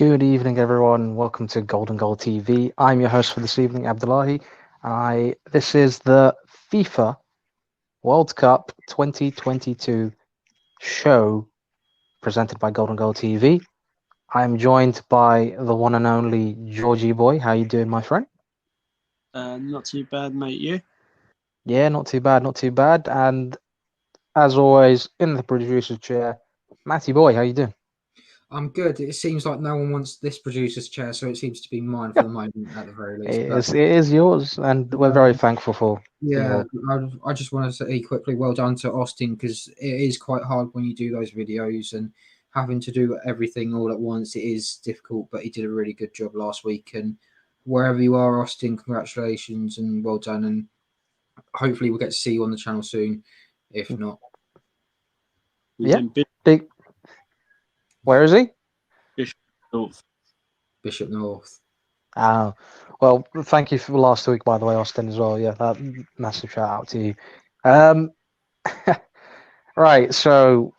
Good evening, everyone. Welcome to Golden Goal TV. I'm your host for this evening, Abdullahi. This is the FIFA World Cup 2022 show presented by Golden Goal TV. I'm joined by the one and only Georgie Boy. How you doing, my friend? Not too bad, mate. You? Yeah, not too bad, not too bad. And as always, in the producer's chair, Matty Boy. How you doing? I'm good. It seems like no one wants this producer's chair, so it seems to be mine for the moment, at the very least. It is yours, and we're very thankful for. Yeah, I just want to say quickly, well done to Austin, because it is quite hard when you do those videos and having to do everything all at once. It is difficult, but he did a really good job last week. And wherever you are, Austin, congratulations and well done. And hopefully we'll get to see you on the channel soon. If not, yeah, big. Where is he? Bishop North. Oh, well, thank you for last week, by the way, Austin, as well. Yeah, that massive shout out to you. Right, so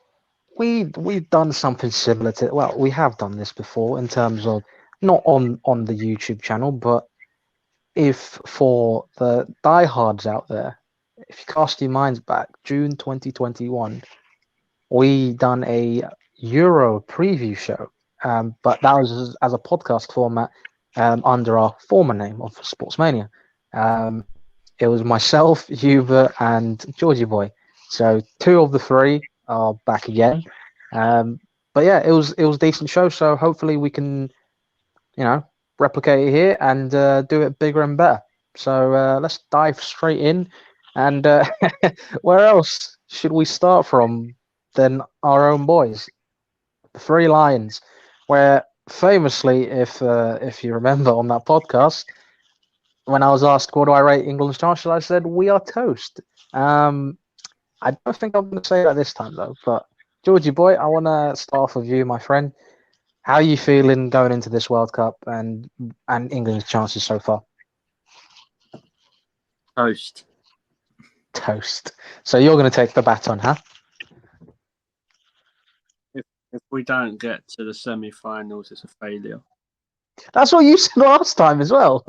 we've done something similar to, well, we have done this before in terms of not on the YouTube channel, but if for the diehards out there, if you cast your minds back, June 2021, we done a Euro preview show, but that was as a podcast format under our former name of Sportsmania. It was myself, Hubert, and Georgie Boy. So two of the three are back again. But yeah, it was a decent show. So hopefully we can, replicate it here and do it bigger and better. So let's dive straight in. And where else should we start from than our own boys, the Three Lions, where famously, if you remember on that podcast, when I was asked what do I rate England's chances, I said we are toast. I don't think I'm going to say that this time though. But Georgie Boy, I want to start off with you, my friend. How are you feeling going into this World Cup and England's chances so far? Toast. So you're going to take the baton, huh? If we don't get to the semi-finals, it's a failure. That's what you said last time as well.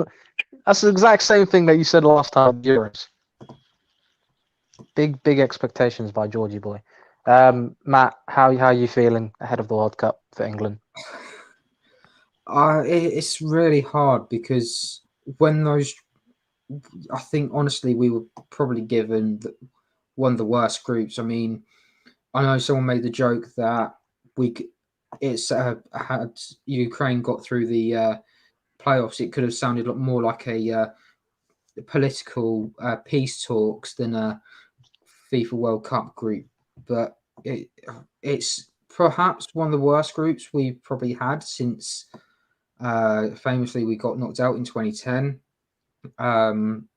That's the exact same thing that you said last time, Euros. Big expectations by Georgie Boy. Matt, how are you feeling ahead of the World Cup for England? It's really hard because I think honestly we were probably given one of the worst groups. I mean, I know someone made the joke that had Ukraine got through the playoffs, it could have sounded more like a political peace talks than a FIFA World Cup group. But it's perhaps one of the worst groups we've probably had since famously we got knocked out in 2010. And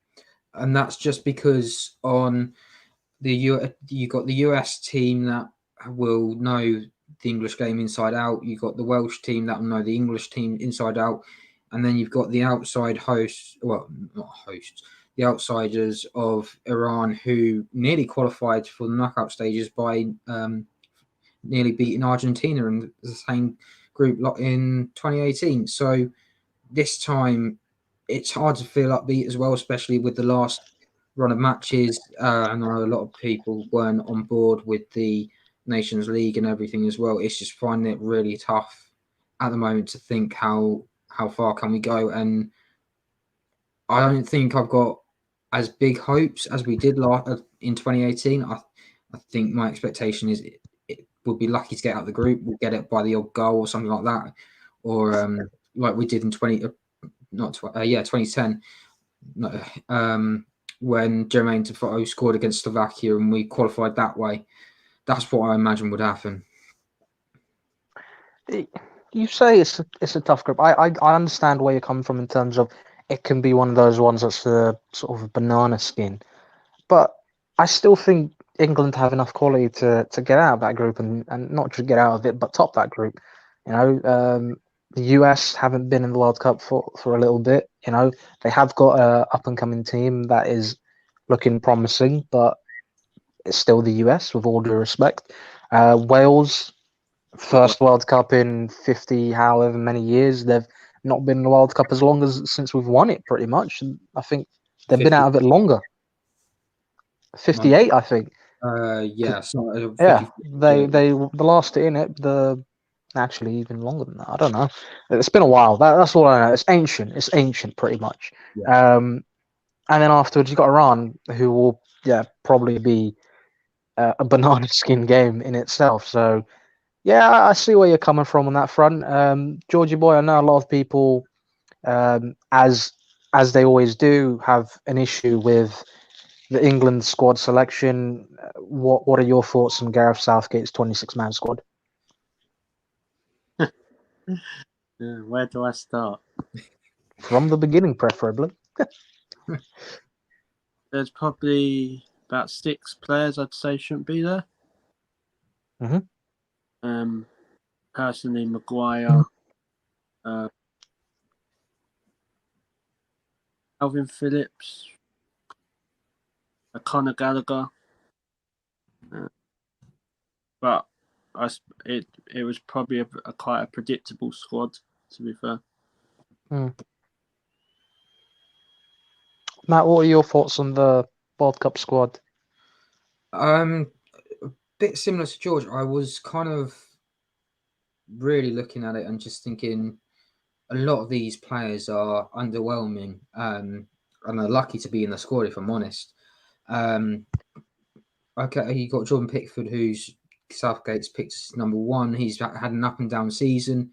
that's just because on you got the US team that will know the English game inside out. You got the Welsh team that will know the English team inside out, and then you've got the outside hosts. Well, not hosts. The outsiders of Iran, who nearly qualified for the knockout stages by nearly beating Argentina in the same group in 2018. So this time it's hard to feel upbeat as well, especially with the last run of matches. I know a lot of people weren't on board with the Nations League and everything as well. It's just finding it really tough at the moment to think how far can we go. And I don't think I've got as big hopes as we did in 2018. I think my expectation is it would be lucky to get out of the group. We'll get it by the odd goal or something like that, or like we did in 2010. When Jermaine Defoe scored against Slovakia and we qualified that way. That's what I imagine would happen. You say it's a tough group. I understand where you're coming from in terms of it can be one of those ones that's a sort of a banana skin, but I still think England have enough quality to get out of that group and not just get out of it, but top that group. The US haven't been in the World Cup for a little bit. They have got a up and coming team that is looking promising, but it's still the US with all due respect. Wales First World Cup in 50, however many years. They've not been in the World Cup as long as since we've won it, pretty much. And I think they've been 50 out of it longer. 58, I think. Yeah, so Yeah, 50. they the last in it. Actually even longer than that. I don't know. It's been a while. That's all I know. It's ancient. It's ancient, pretty much. Yeah. And then afterwards you got Iran, who will probably be a banana skin game in itself. So yeah, I see where you're coming from on that front. Georgie boy, I know a lot of people, as they always do, have an issue with the England squad selection. What are your thoughts on Gareth Southgate's 26-man squad? Where do I start? From the beginning, preferably. There's probably about 6 players I'd say shouldn't be there. Personally, Maguire, Calvin Phillips, Conor Gallagher, but it was probably a quite a predictable squad, to be fair. Matt, what are your thoughts on the World Cup squad? A bit similar to George. I was kind of really looking at it and just thinking a lot of these players are underwhelming, and are lucky to be in the squad, if I'm honest. Okay, you got Jordan Pickford, who's Southgate's picked as number 1. He's had an up and down season.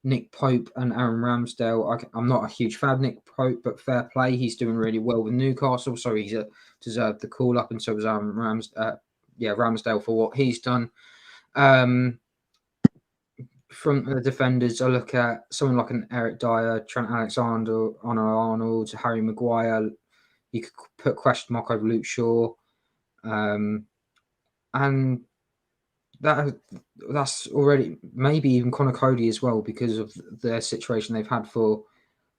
Nick Pope and Aaron Ramsdale. I'm not a huge fan of Nick Pope, but fair play. He's doing really well with Newcastle, so he's deserved the call up, and so was Aaron Ramsdale for what he's done. From the defenders, I look at someone like an Eric Dyer, Trent Alexander-Arnold, Harry Maguire. You could put question mark over Luke Shaw. And that's already maybe even Conor Cody as well, because of their situation they've had for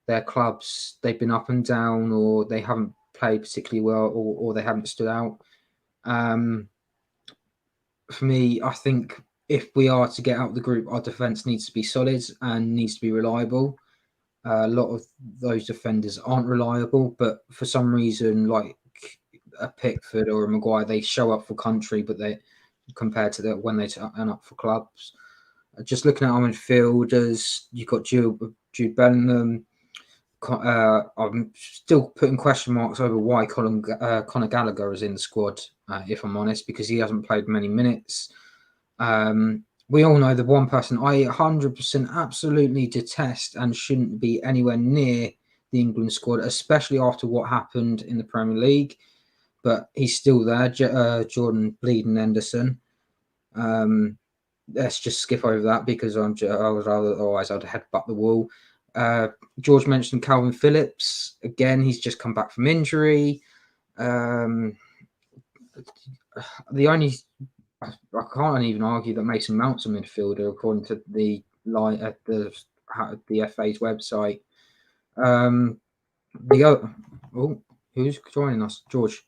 their clubs. They've been up and down, or they haven't played particularly well, or they haven't stood out. For me, I think if we are to get out of the group, our defence needs to be solid and needs to be reliable. A lot of those defenders aren't reliable, but for some reason, like a Pickford or a Maguire, they show up for country, but they, compared to when they turn up for clubs. Just looking at our midfielders, you've got Jude Bellingham. I'm still putting question marks over why Conor Gallagher is in the squad, if I'm honest, because he hasn't played many minutes. We all know the one person I 100% absolutely detest and shouldn't be anywhere near the England squad, especially after what happened in the Premier League. But he's still there, Jordan Bleeding Henderson. Let's just skip over that because otherwise I'd headbutt the wall. George mentioned Calvin Phillips. Again, he's just come back from injury. The only... I can't even argue that Mason Mount's a midfielder, according to the FA's website. Who's joining us? George.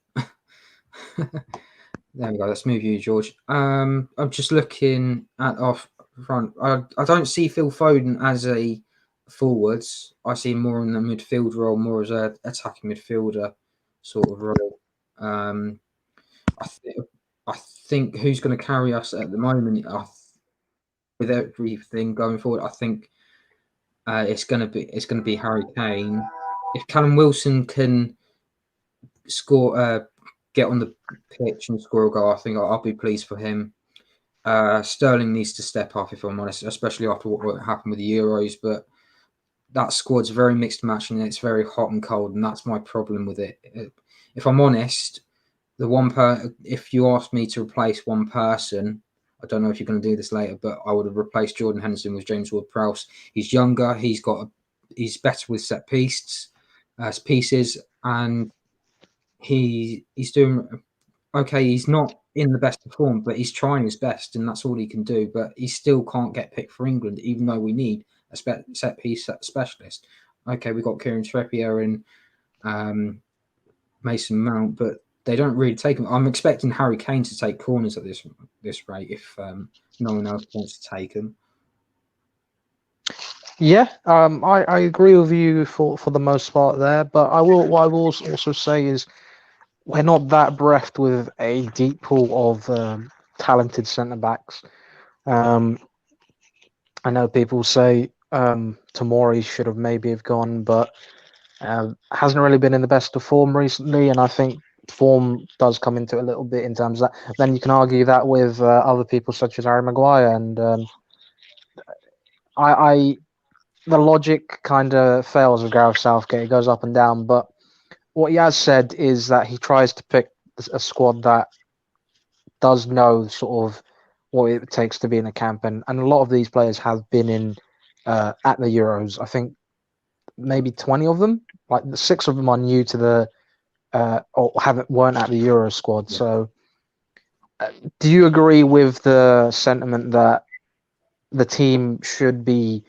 There we go. Let's move you, George. I'm just looking at off front. I don't see Phil Foden as a forwards. I see him more in the midfield role, more as a attacking midfielder sort of role. I think who's going to carry us at the moment, with everything going forward, I think it's going to be Harry Kane. If Callum Wilson can score, get on the pitch and score a goal, I think I'll be pleased for him. Sterling needs to step up, if I'm honest, especially after what happened with the Euros. But that squad's a very mixed match, and it's very hot and cold, and that's my problem with it. If I'm honest, if you asked me to replace one person, I don't know if you're going to do this later, but I would have replaced Jordan Henderson with James Ward-Prowse. He's younger, he's better with set pieces, and he's doing okay. He's not in the best of form, but he's trying his best, and that's all he can do. But he still can't get picked for England, even though we need a set piece specialist. Okay, we've got Kieran Trippier and Mason Mount, but they don't really take them. I'm expecting Harry Kane to take corners at this rate if no one else wants to take them. Yeah, I agree with you for the most part there, but what I will also say is we're not that bereft with a deep pool of talented centre backs. Um, I know people say Tomori should have maybe have gone, but hasn't really been in the best of form recently, and I think form does come into it a little bit in terms of that. Then you can argue that with other people such as Harry Maguire, and I the logic kind of fails with Gareth Southgate. It goes up and down, but what he has said is that he tries to pick a squad that does know sort of what it takes to be in a camp, and a lot of these players have been in at the Euros. I think maybe 20 of them, like the 6 of them are new to the or weren't at the Euro squad. Yeah. So, do you agree with the sentiment that the team should be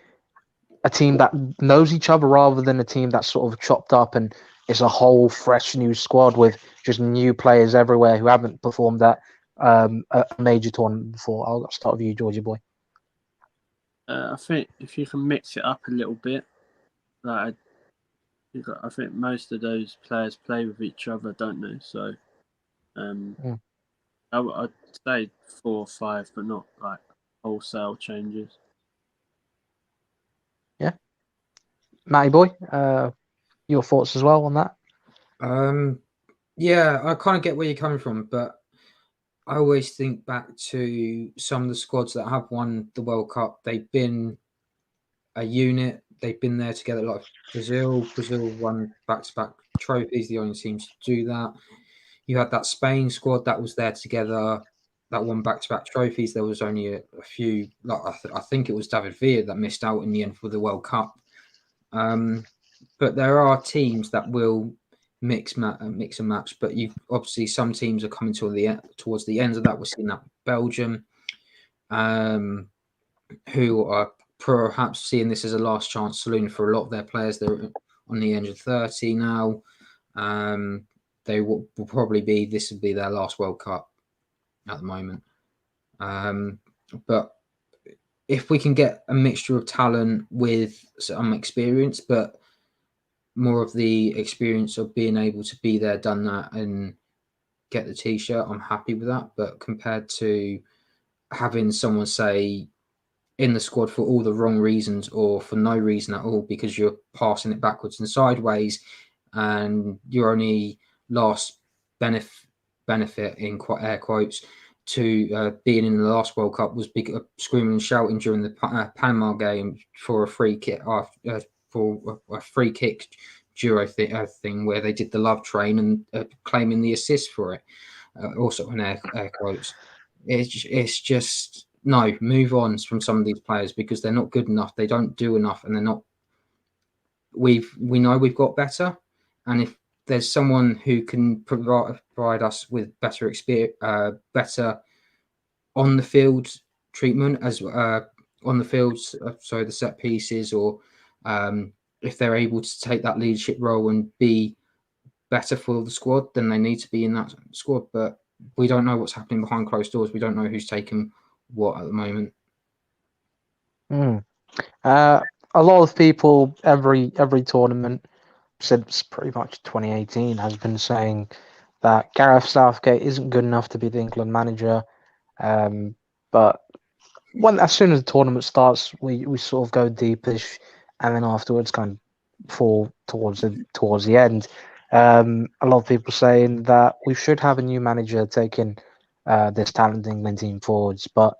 a team that knows each other rather than a team that's sort of chopped up and is a whole fresh new squad with just new players everywhere who haven't performed at a major tournament before? I'll start with you, Georgie boy. I think if you can mix it up a little bit, like I think most of those players play with each other, don't they? So, I'd say 4 or 5, but not like wholesale changes. Yeah, Matty boy, your thoughts as well on that? Yeah, I kind of get where you're coming from, but I always think back to some of the squads that have won the World Cup. They've been a unit. They've been there together. Like Brazil won back-to-back trophies. The only teams to do that. You had that Spain squad that was there together, that won back-to-back trophies. There was only a few. Like I think it was David Villa that missed out in the end for the World Cup. But there are teams that will mix and match. But you obviously some teams are coming towards the end of that. We're seeing that Belgium, who are perhaps seeing this as a last chance saloon for a lot of their players. They're on the age of 30 now. They will probably be, this will be their last World Cup at the moment. But if we can get a mixture of talent with some experience, but more of the experience of being able to be there, done that, and get the T-shirt, I'm happy with that. But compared to having someone say in the squad for all the wrong reasons or for no reason at all because you're passing it backwards and sideways and your only last benefit in air quotes to being in the last World Cup was screaming and shouting during the Panama game for a free kick for a free kick duo thing where they did the love train and claiming the assist for it, also in air quotes. It's just no, move on from some of these players because they're not good enough. They don't do enough, and they're not. We know we've got better, and if there's someone who can provide us with better experience, better on the field treatment as on the field, so the set pieces, or if they're able to take that leadership role and be better for the squad, then they need to be in that squad. But we don't know what's happening behind closed doors. We don't know who's taken what at the moment. A lot of people every tournament since pretty much 2018 has been saying that Gareth Southgate isn't good enough to be the England manager. But as soon as the tournament starts, we sort of go deepish, and then afterwards kind of fall towards the end. A lot of people saying that we should have a new manager taking this talented England team forwards. But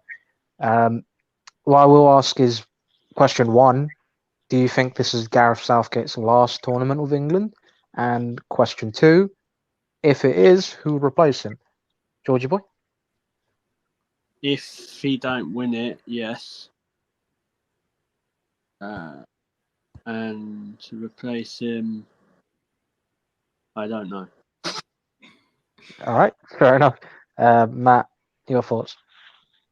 what I will ask is question one: do you think this is Gareth Southgate's last tournament with England? And question two: if it is, who would replace him? Georgie boy? If he don't win it, yes. And to replace him, I don't know. All right, fair enough. Matt, your thoughts?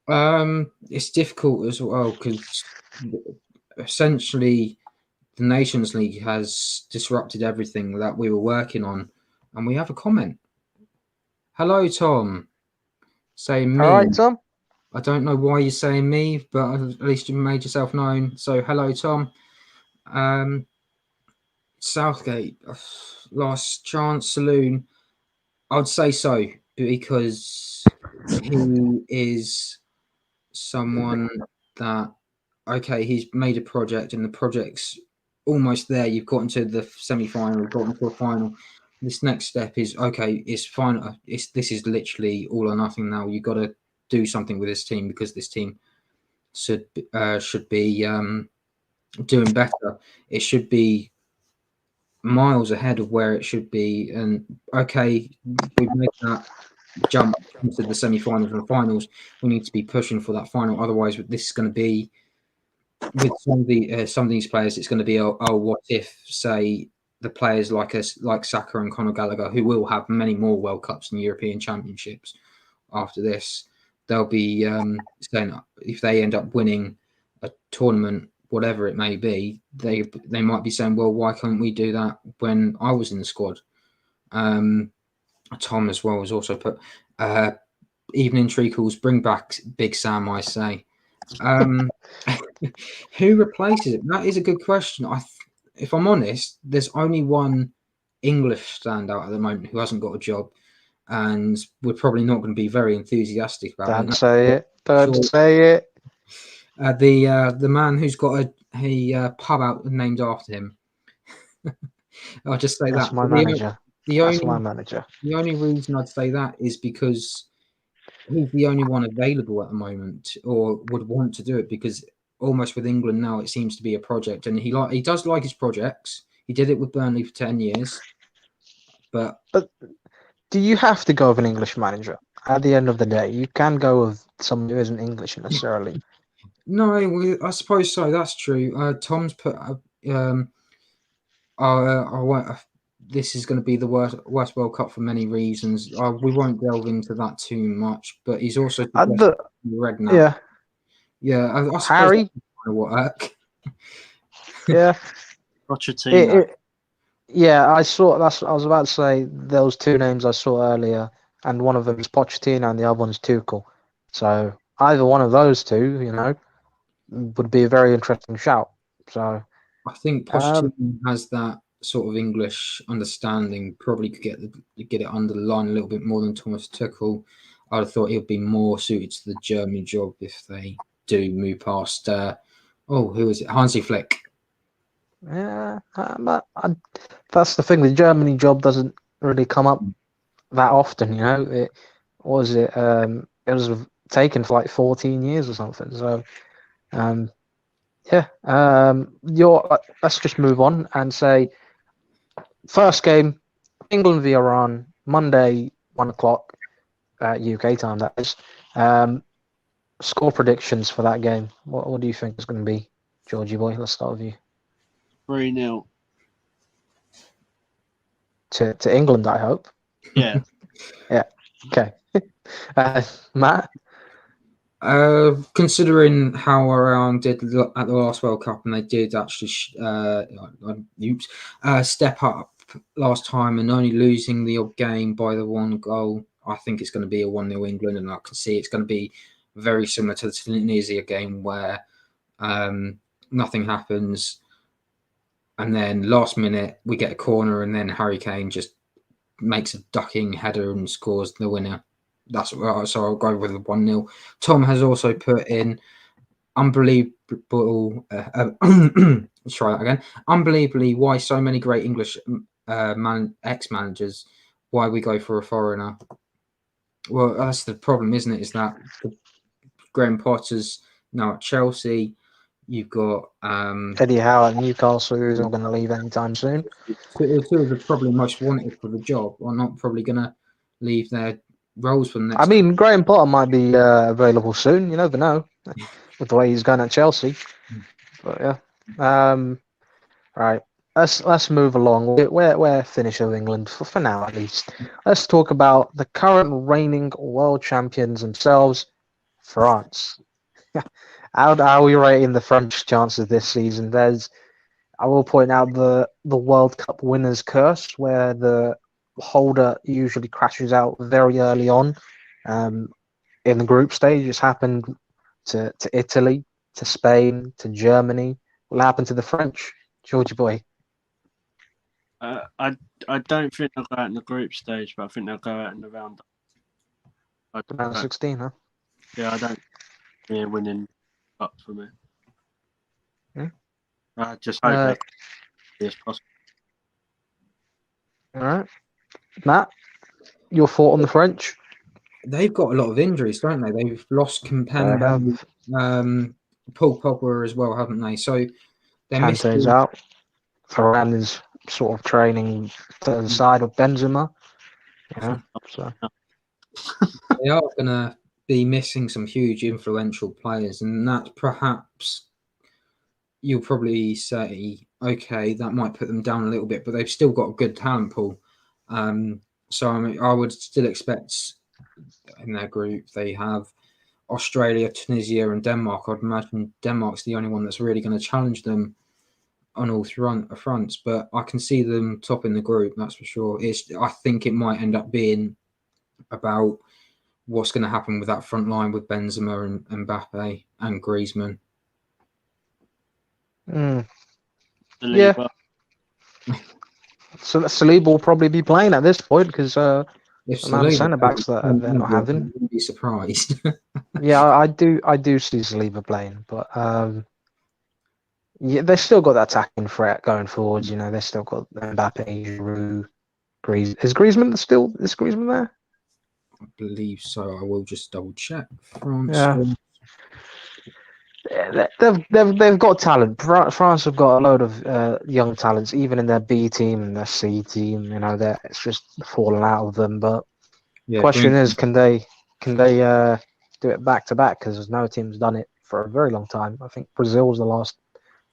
It's difficult as well because essentially the Nations League has disrupted everything that we were working on, and we have a comment. Hello, Tom. Saying me. All right, Tom. I don't know why you're saying me, but at least you made yourself known. So, hello, Tom. Southgate, last chance saloon. I'd say so because he is someone that, okay, he's made a project and the project's almost there. You've gotten to the semi-final, gotten to a final. This next step is, okay, it's final. This is literally all or nothing now. You've got to do something with this team because this team should be doing better. It should be miles ahead of where it should be. And okay, we've made that jump into the semi-finals and the finals. We need to be pushing for that final. Otherwise, this is going to be with some of these players. It's going to be what if, say, the players like us, like Saka and Conor Gallagher, who will have many more World Cups and European Championships after this. They'll be saying if they end up winning a tournament, whatever it may be, they might be saying, well, why can't we do that when I was in the squad? Tom as well has also put evening treacles, bring back Big Sam, I say. Who replaces it? That is a good question. If I'm honest, there's only one English standout at the moment who hasn't got a job, and we're probably not going to be very enthusiastic about it. Don't say it. Don't say it. The man who's got a pub out named after him. I'll just say That's that. my manager. That's my manager. The only reason I'd say that is because he's the only one available at the moment, or would want to do it, because almost with England now it seems to be a project, and he does like his projects. He did it with Burnley for 10 years, but do you have to go with an English manager? At the end of the day, you can go with someone who isn't English necessarily. No, I suppose so. That's true. Tom's put. This is going to be the worst World Cup for many reasons. We won't delve into that too much, but he's also yeah. I Harry work. Yeah. Pochettino. Yeah, I saw. That's. I was about to say those two names I saw earlier, and one of them is Pochettino, and the other one's Tuchel. So either one of those two, would be a very interesting shout. So I think Pochettino has that sort of English understanding. Probably could get it under the line a little bit more than Thomas Tuchel. I'd have thought he would be more suited to the German job if they do move past. Who is it? Hansi Flick. Yeah, that's the thing. The Germany job doesn't really come up that often. It was taken for like 14 years or something. So, let's just move on and say first game, England v Iran, Monday 1:00 UK time. That is. Score predictions for that game. What do you think is going to be, Georgie boy? Let's start with you. 3-0. To England, I hope. Yeah. Yeah. Okay. Matt? Considering how Iran did at the last World Cup, and they did actually step up last time and only losing the odd game by the one goal, I think it's going to be a 1-0 England, and I can see it's going to be very similar to the Tunisia game where nothing happens, and then last minute we get a corner, and then Harry Kane just makes a ducking header and scores the winner. So I'll go with a 1-0. Tom has also put in unbelievable. Let's try that again. Unbelievably, why so many great English ex-managers? Why we go for a foreigner? Well, that's the problem, isn't it? Is that Graham Potter's now at Chelsea. You've got Eddie Howe at Newcastle, who's not going to leave anytime soon. Two of the probably most wanted for the job are not probably going to leave their roles for the next. I mean, Graham Potter might be available soon. You never know with the way he's going at Chelsea. But yeah, right. Let's move along. We're finished with England for now at least. Let's talk about the current reigning world champions themselves, France. How are we rating the French chances this season? I will point out the World Cup winners curse, where the holder usually crashes out very early on in the group stage. It's happened to Italy, to Spain, to Germany. What happened to the French, Georgie boy? I don't think they'll go out in the group stage, but I think they'll go out in the round. Round 16, huh? Yeah, I don't see a winning up for me. Hmm? I just hope they're as possible. All right, Matt, your thought on the French? They've got a lot of injuries, don't they? They've lost They Kimpembe, have Paul Pogba as well, haven't they? So they're Kante's missing. out. Varane is sort of training to the side of Benzema. Yeah, so They are going to be missing some huge influential players, and that perhaps you'll probably say, okay, that might put them down a little bit, but they've still got a good talent pool. So I mean, I would still expect in their group they have Australia, Tunisia, and Denmark. I'd imagine Denmark's the only one that's really going to challenge them on all fronts, but I can see them topping the group, that's for sure. I think it might end up being about what's going to happen with that front line with Benzema and Mbappe and Griezmann. yeah. So Saliba will probably be playing at this point because the amount of centre backs that they're not having. I wouldn't be surprised. Yeah, I do see Saliba playing, but yeah, they've still got that attacking threat going forwards. You know, they've still got Mbappe, Giroud, Is Griezmann there? I believe so. I will just double check. France. Yeah. They've got talent. France have got a load of young talents, even in their B team and their C team. You know, it's just fallen out of them. But the question is, can they do it back to back? Because no team's done it for a very long time. I think Brazil was the last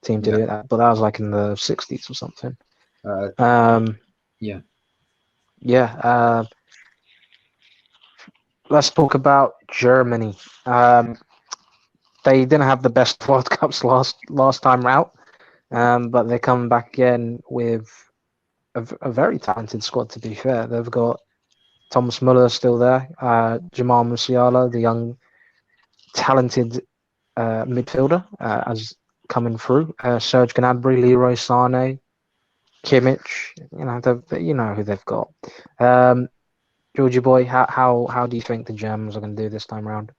team to do that, but that was like in the 60s or something. Yeah. Let's talk about Germany. They didn't have the best World Cups last time out, but they're coming back again with a very talented squad. To be fair, they've got Thomas Muller still there, Jamal Musiala, the young talented midfielder, as coming through. Serge Gnabry, Leroy Sané, Kimmich. You know who they've got. Georgie boy, how do you think the Germans are going to do this time around?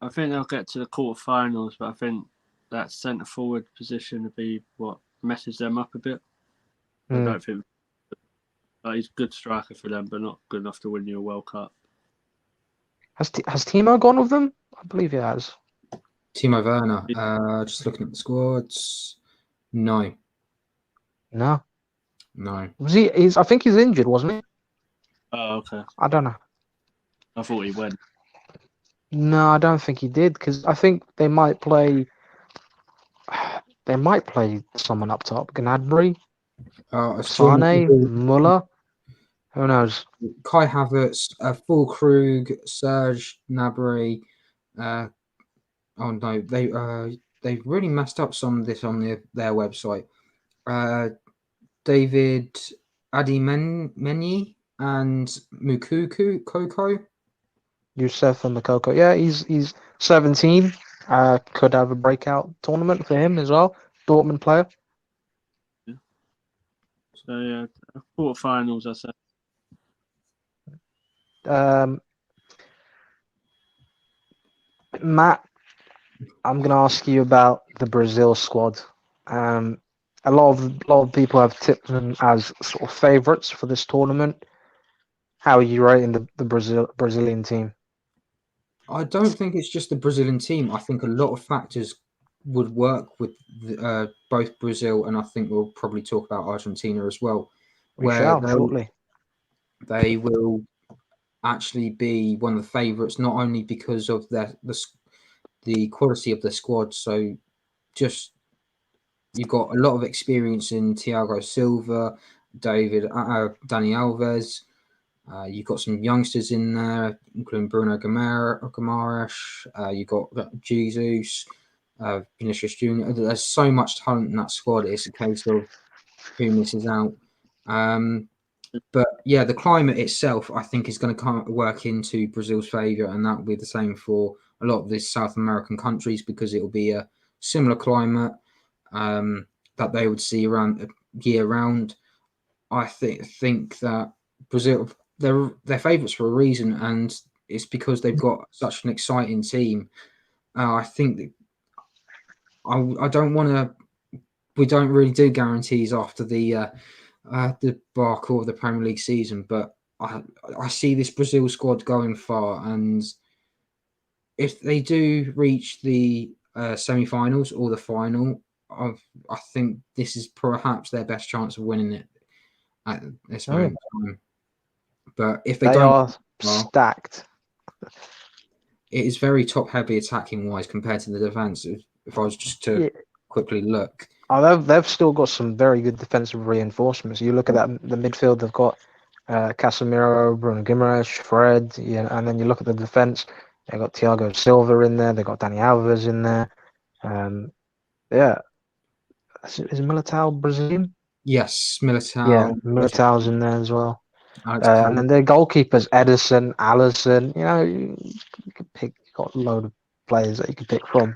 I think they'll get to the quarterfinals, but I think that centre forward position would be what messes them up a bit. I don't think he's a good striker for them, but not good enough to win you a World Cup. Has Timo gone with them? I believe he has. Timo Werner. Just looking at the squads. No. Was he? I think he's injured, wasn't he? Oh, okay. I don't know. I thought he went. No, I don't think he did because I think they might play. They might play someone up top. Gnabry, Sane, Muller. Who knows? Kai Havertz, Füllkrug, Serge Gnabry. Oh no, they've really messed up some of this on their website. David Adeyemi and Moukoko Coco. Youssef and Moukoko. Yeah, he's 17. Could have a breakout tournament for him as well. Dortmund player. Yeah. So yeah, quarterfinals, I said. Matt, I'm going to ask you about the Brazil squad. A lot of people have tipped them as sort of favourites for this tournament. How are you rating the Brazilian team? I don't think it's just the Brazilian team. I think a lot of factors would work with both Brazil, and I think we'll probably talk about Argentina as well. We shall shortly. They will actually be one of the favourites, not only because of the quality of the squad. So just you've got a lot of experience in Thiago Silva, Dani Alves. You've got some youngsters in there, including Bruno Guimaraes. You've got Jesus, Vinicius Junior. There's so much talent in that squad. It's a case of who misses out. But yeah, the climate itself, I think, is going to work into Brazil's favour, and that will be the same for a lot of the South American countries because it will be a similar climate that they would see around year round. I think that Brazil, they're favourites for a reason, and it's because they've got such an exciting team. I think that I don't want to. We don't really do guarantees after the debacle of the Premier League season, but I see this Brazil squad going far, and if they do reach the semi-finals or the final, I think this is perhaps their best chance of winning it at this moment in time. But if they don't, are stacked. It is very top-heavy attacking-wise compared to the defence. If I was just to quickly look. Oh, they've still got some very good defensive reinforcements. You look at that the midfield, they've got Casemiro, Bruno Guimaraes, Fred, and then you look at the defense, they've got Thiago Silva in there, they've got Dani Alves in there. Is Militao Brazilian? Yes, Militao. Yeah, Militao's in there as well. And then their goalkeepers, Edison, Allison. You could pick. You've got a load of players that you can pick from.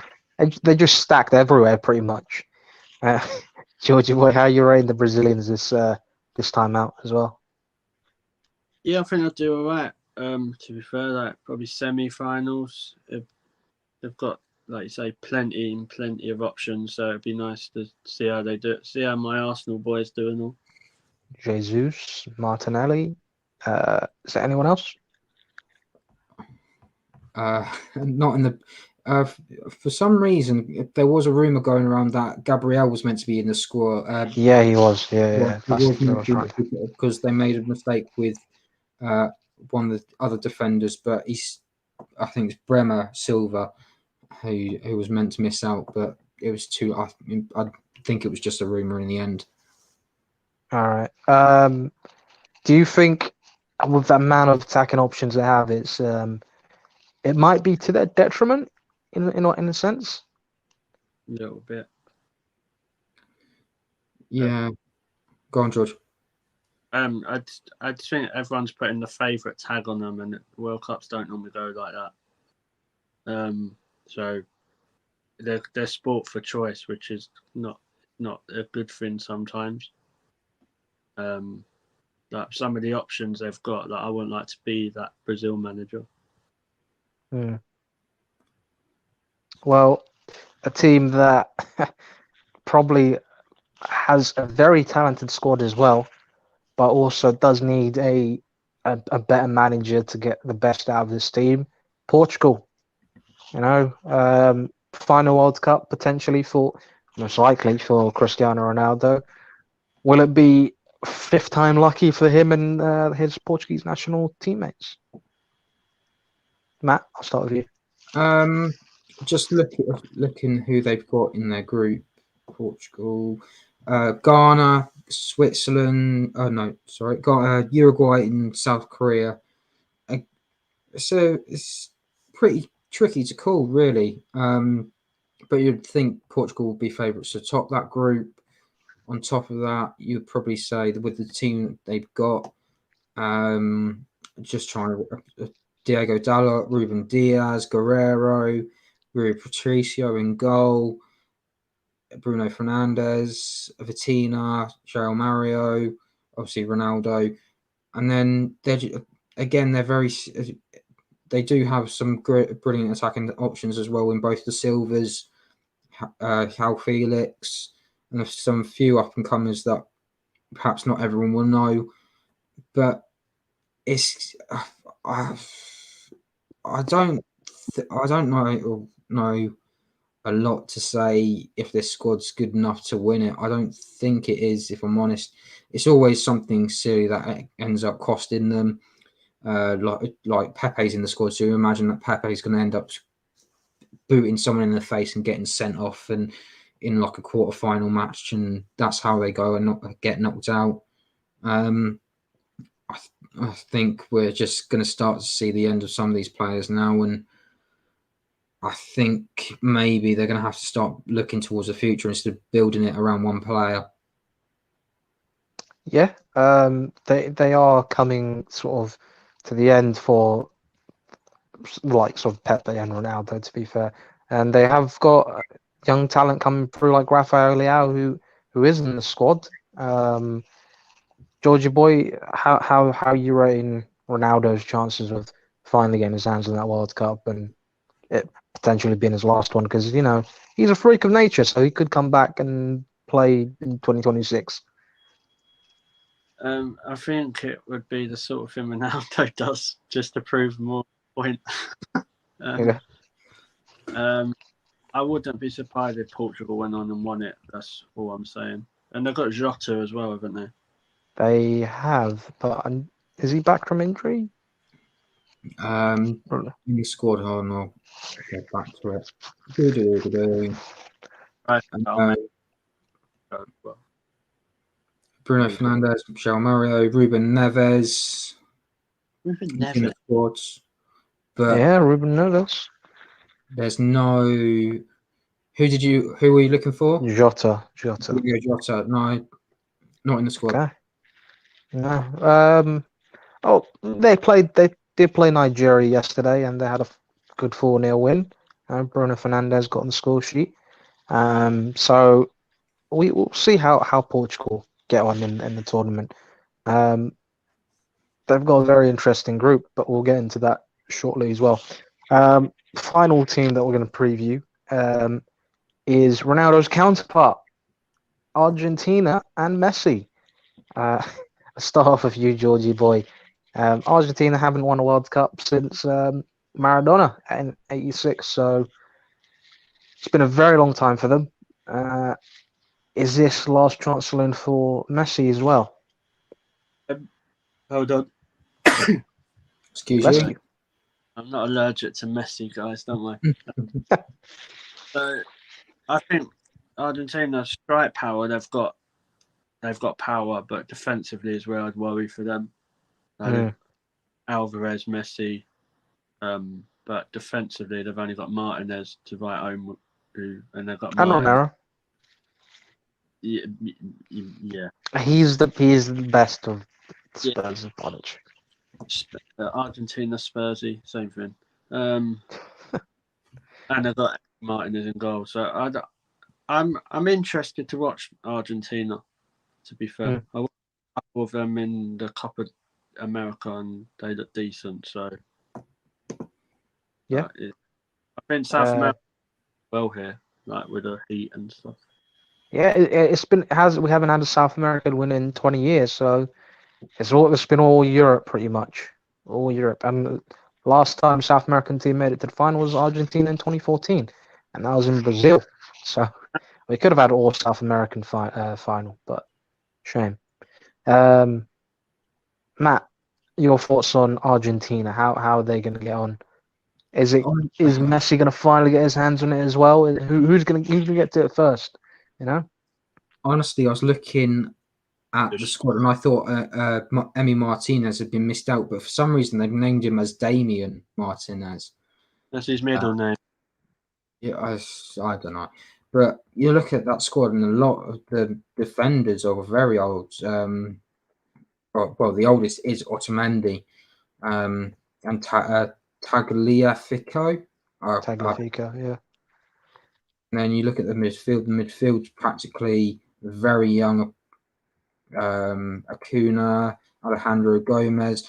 They're just stacked everywhere, pretty much. Georgie, how are you rating the Brazilians this time out as well? Yeah, I think they'll do all right. To be fair, like probably semi-finals. They've got, like you say, plenty of options. So it'd be nice to see how they do it. See how my Arsenal boys do and all. Jesus, Martinelli. Is there anyone else? Not in the. For some reason, there was a rumor going around that Gabriel was meant to be in the squad. Yeah, he was. Yeah. Because they made a mistake with one of the other defenders, but I think it's Bremer Silva who was meant to miss out, but it was too. I think it was just a rumor in the end. All right. Do you think with the amount of attacking options they have, it might be to their detriment in a sense? A little bit. Yeah. Go on, George. I just think everyone's putting the favourite tag on them, and World Cups don't normally go like that. So they're sport for choice, which is not a good thing sometimes. Like some of the options they've got, I wouldn't like to be that Brazil manager. Well, a team that probably has a very talented squad as well, but also does need a better manager to get the best out of this team. Portugal, final World Cup potentially most likely for Cristiano Ronaldo. Will it be fifth time lucky for him and his Portuguese national teammates? Matt, I'll start with you. Just looking who they've got in their group: Portugal, Ghana, Switzerland. Uruguay and South Korea. So it's pretty tricky to call, really. But you'd think Portugal would be favourites to top that group. On top of that, you'd probably say that with the team they've got, just trying to Diego Dalot, Ruben Diaz, Guerrero, Rui Patricio in goal, Bruno Fernandes, Vitina, João Mario, obviously Ronaldo, and then they do have some brilliant attacking options as well in both the Silvers, João Felix, and some few up and comers that perhaps not everyone will know, but it's I don't know a lot to say if this squad's good enough to win it. I don't think it is, if I'm honest. It's always something silly that ends up costing them. Like Pepe's in the squad, so you imagine that Pepe's going to end up booting someone in the face and getting sent off and in like a quarter-final match, and that's how they go and not get knocked out. I think we're just going to start to see the end of some of these players now, and I think maybe they're going to have to start looking towards the future instead of building it around one player. Yeah, They are coming sort of to the end for like sort of Pepe and Ronaldo, to be fair, and they have got young talent coming through like Rafael Leao, who is in the squad. Georgie boy, how are you rating Ronaldo's chances of finally getting his hands on that World Cup and it potentially being his last one? Because he's a freak of nature, so he could come back and play in 2026. I think it would be the sort of thing Ronaldo does just to prove more point. Yeah. I wouldn't be surprised if Portugal went on and won it. That's all I'm saying. And they've got Jota as well, haven't they? They have, but is he back from injury? In the squad, hold on, I'll get back to it. Right. Well, Bruno Fernandes, Michel Mario, Ruben Neves. Ruben in the Neves. squads, but Yeah, Ruben Neves. there's no. Who were you looking for? Jota. Jota. No, not in the squad. Okay. No. They did play Nigeria yesterday, and they had a good 4-0 win. Bruno Fernandes got on the score sheet. So we will see how Portugal get on in the tournament. They've got a very interesting group, but we'll get into that shortly as well. Final team that we're going to preview is Ronaldo's counterpart, Argentina and Messi. I'll start off with you, Georgie boy. Argentina haven't won a World Cup since Maradona in '86, so it's been a very long time for them. Is this last chance saloon for Messi as well? Hold on. Excuse Bless you. you. I'm not allergic to Messi, guys, don't worry. So I think Argentina's strike power, they've got power, but defensively as well, I'd worry for them. Alvarez, Messi, but defensively they've only got Martinez to write home, and they've got Romero. Yeah. He's the best of Spurs of college. Argentina, Spursy, same thing. And they've got Martinez in goal. So I'm interested to watch Argentina. To be fair, I watched a couple of them in the Copa America, and they look decent. So yeah, I think South America well here, like with the heat and stuff. Yeah, we haven't had a South American win in 20 years, so it's been all Europe pretty much, all Europe. And last time South American team made it to the final was Argentina in 2014, and that was in Brazil. So we could have had all South American final, but shame. Matt, your thoughts on Argentina? How are they going to get on? Is Messi going to finally get his hands on it as well? Who's going to get to it first? Honestly, I was looking at the squad and I thought Emi Martinez had been missed out, but for some reason they've named him as Damian Martinez. That's his middle name. Yeah, I don't know. But you look at that squad and a lot of the defenders are very old. Well, the oldest is Otamendi and Tagliafico. Tagliafico, yeah. And then you look at the midfield. The midfield's practically very young. Acuna, Alejandro Gomez.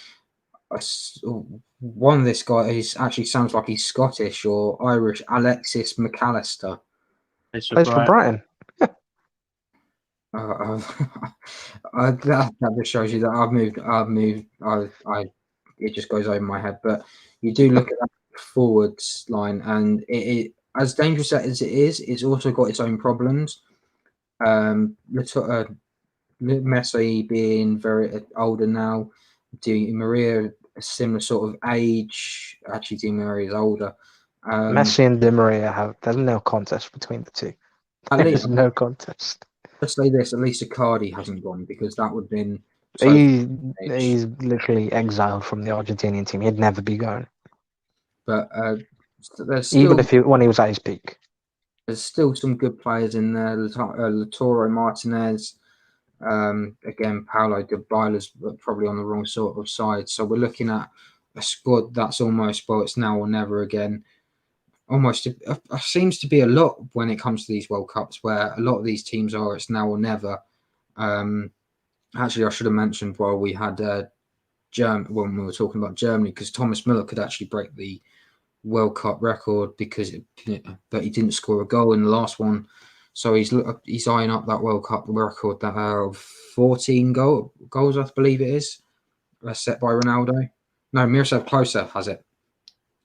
One of this guy actually sounds like he's Scottish or Irish. Alexis McAllister. Plays for Brighton. That just shows you that I've moved. It just goes over my head. But you do look at that forwards line, and it as dangerous as it is, it's also got its own problems. Messi being very older now, Di Maria a similar sort of age. Actually, Di Maria is older. Messi and Di Maria there's no contest between the two. There's no contest. Let's say this: at least Icardi hasn't gone, because that would have been. He's literally exiled from the Argentinian team. He'd never be going. But there's still, even when he was at his peak, there's still some good players in there. Lautaro Martinez, Again, Paulo Dybala's probably on the wrong sort of side. So we're looking at a squad that's almost, well, it's now or never again. Almost seems to be a lot when it comes to these World Cups, where a lot of these teams are it's now or never. Actually, I should have mentioned while we had when we were talking about Germany, because Thomas Müller could actually break the World Cup record but he didn't score a goal in the last one. So he's eyeing up that World Cup record that of 14 goals, I believe it is, set by Ronaldo. No, Miroslav Klose has it.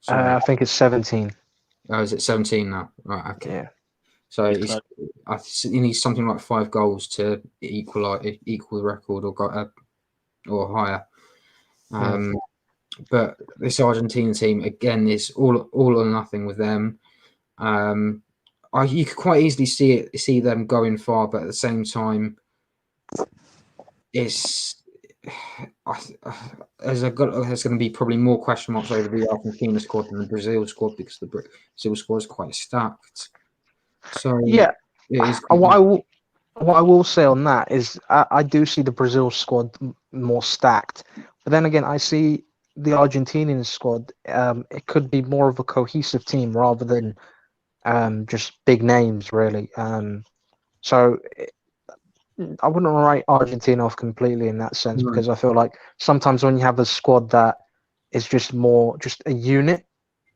I think it's 17. Oh, is it 17 now? Right, okay. Yeah. So he needs something like 5 goals to equal the record or higher. But this Argentina team again is all or nothing with them. You could quite easily see them going far, but at the same time, there's going to be probably more question marks over the Argentina squad than the Brazil squad, because the Brazil squad is quite stacked. So yeah, it is. What I will say on that is I do see the Brazil squad more stacked, but then again I see the Argentinian squad. It could be more of a cohesive team rather than just big names, really. So I wouldn't write Argentina off completely in that sense, because I feel like sometimes when you have a squad that is just a unit,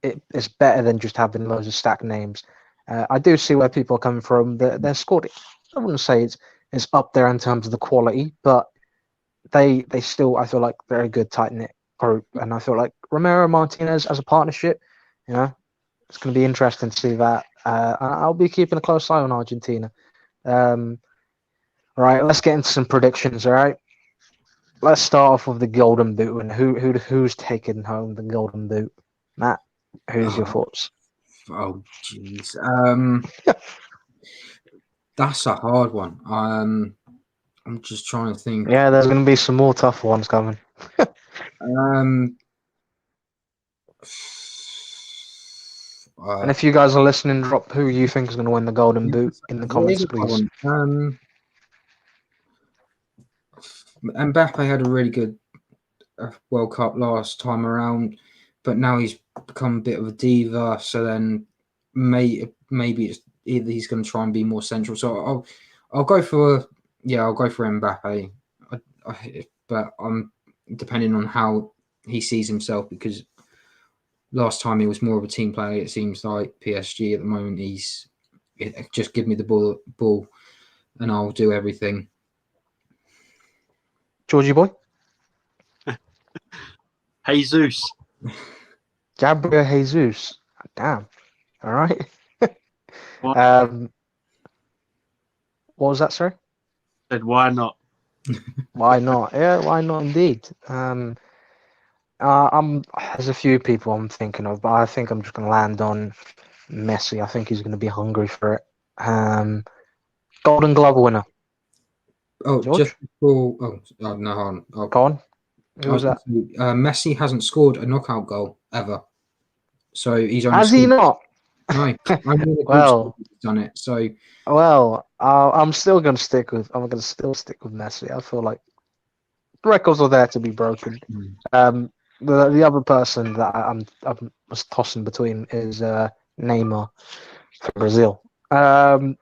it's better than just having loads of stacked names. I do see where people are coming from. Their squad, I wouldn't say it's up there in terms of the quality, but they still, I feel like, very good, tight-knit group. And I feel like Romero Martinez as a partnership, it's going to be interesting to see that. I'll be keeping a close eye on Argentina. All right, let's get into some predictions. All right, let's start off with the Golden Boot, and who's taking home the Golden Boot? Matt, who's your thoughts? Oh, jeez. That's a hard one. I'm just trying to think. Yeah, there's going to be some more tough ones coming. And if you guys are listening, drop who you think is going to win the Golden Boot in the comments, please. Mbappe had a really good World Cup last time around, but now he's become a bit of a diva. So then maybe it's either he's going to try and be more central. So I'll go for Mbappe. But I'm depending on how he sees himself, because last time he was more of a team player. It seems like PSG at the moment, just give me the ball and I'll do everything. Georgie boy? Jesus. Gabriel Jesus. Damn. All right. What? What was that, sorry? Said why not? Why not? Yeah, why not indeed? There's a few people I'm thinking of, but I think I'm just going to land on Messi. I think he's going to be hungry for it. Golden Glove winner. Oh, George? just before. No, Go on. Who was that? Messi hasn't scored a knockout goal ever. So he's only. Has he not? No. Well, he's done it. So. Well, I'm still going to stick with Messi. I feel like records are there to be broken. The other person that I was tossing between is Neymar for Brazil. Golden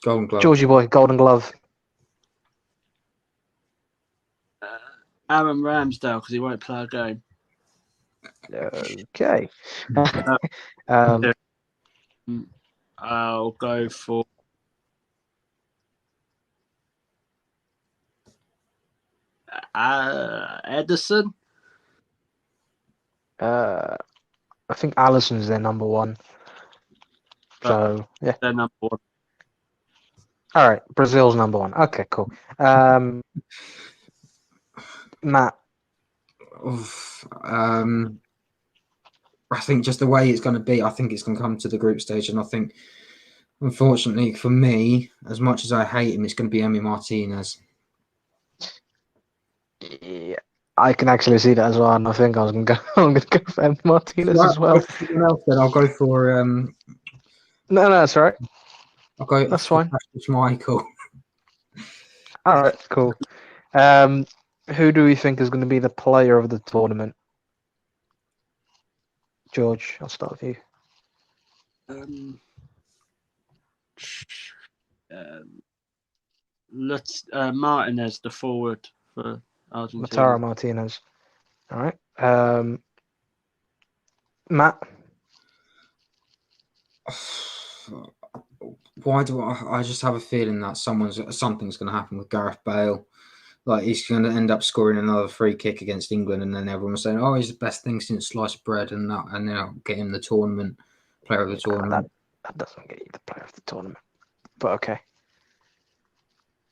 Glove. Georgie boy, Golden Glove. Aaron Ramsdale, because he won't play a game. Okay. I'll go for Edison. I think Alisson's their number one. So yeah, They're number one. All right, Brazil's number one. Okay, cool. Matt. I think just the way it's going to be, I think it's going to come to the group stage, and I think, unfortunately for me, as much as I hate him, it's going to be Emi Martinez. Yeah, I can actually see that as well, and I think I'm going to go for Emi Martinez as well. Then I'll go for. No, that's all right. I'll go. That's fine. Michael. All right, cool. Who do we think is going to be the player of the tournament? George, I'll start with you. Let's Martinez, the forward for Argentina. Lautaro Martinez. All right. Matt. Why do I just have a feeling that something's going to happen with Gareth Bale? Like he's going to end up scoring another free kick against England, and then everyone's saying, "Oh, he's the best thing since sliced bread," and then I'll get him the tournament player of the tournament. That doesn't get you the player of the tournament, but okay.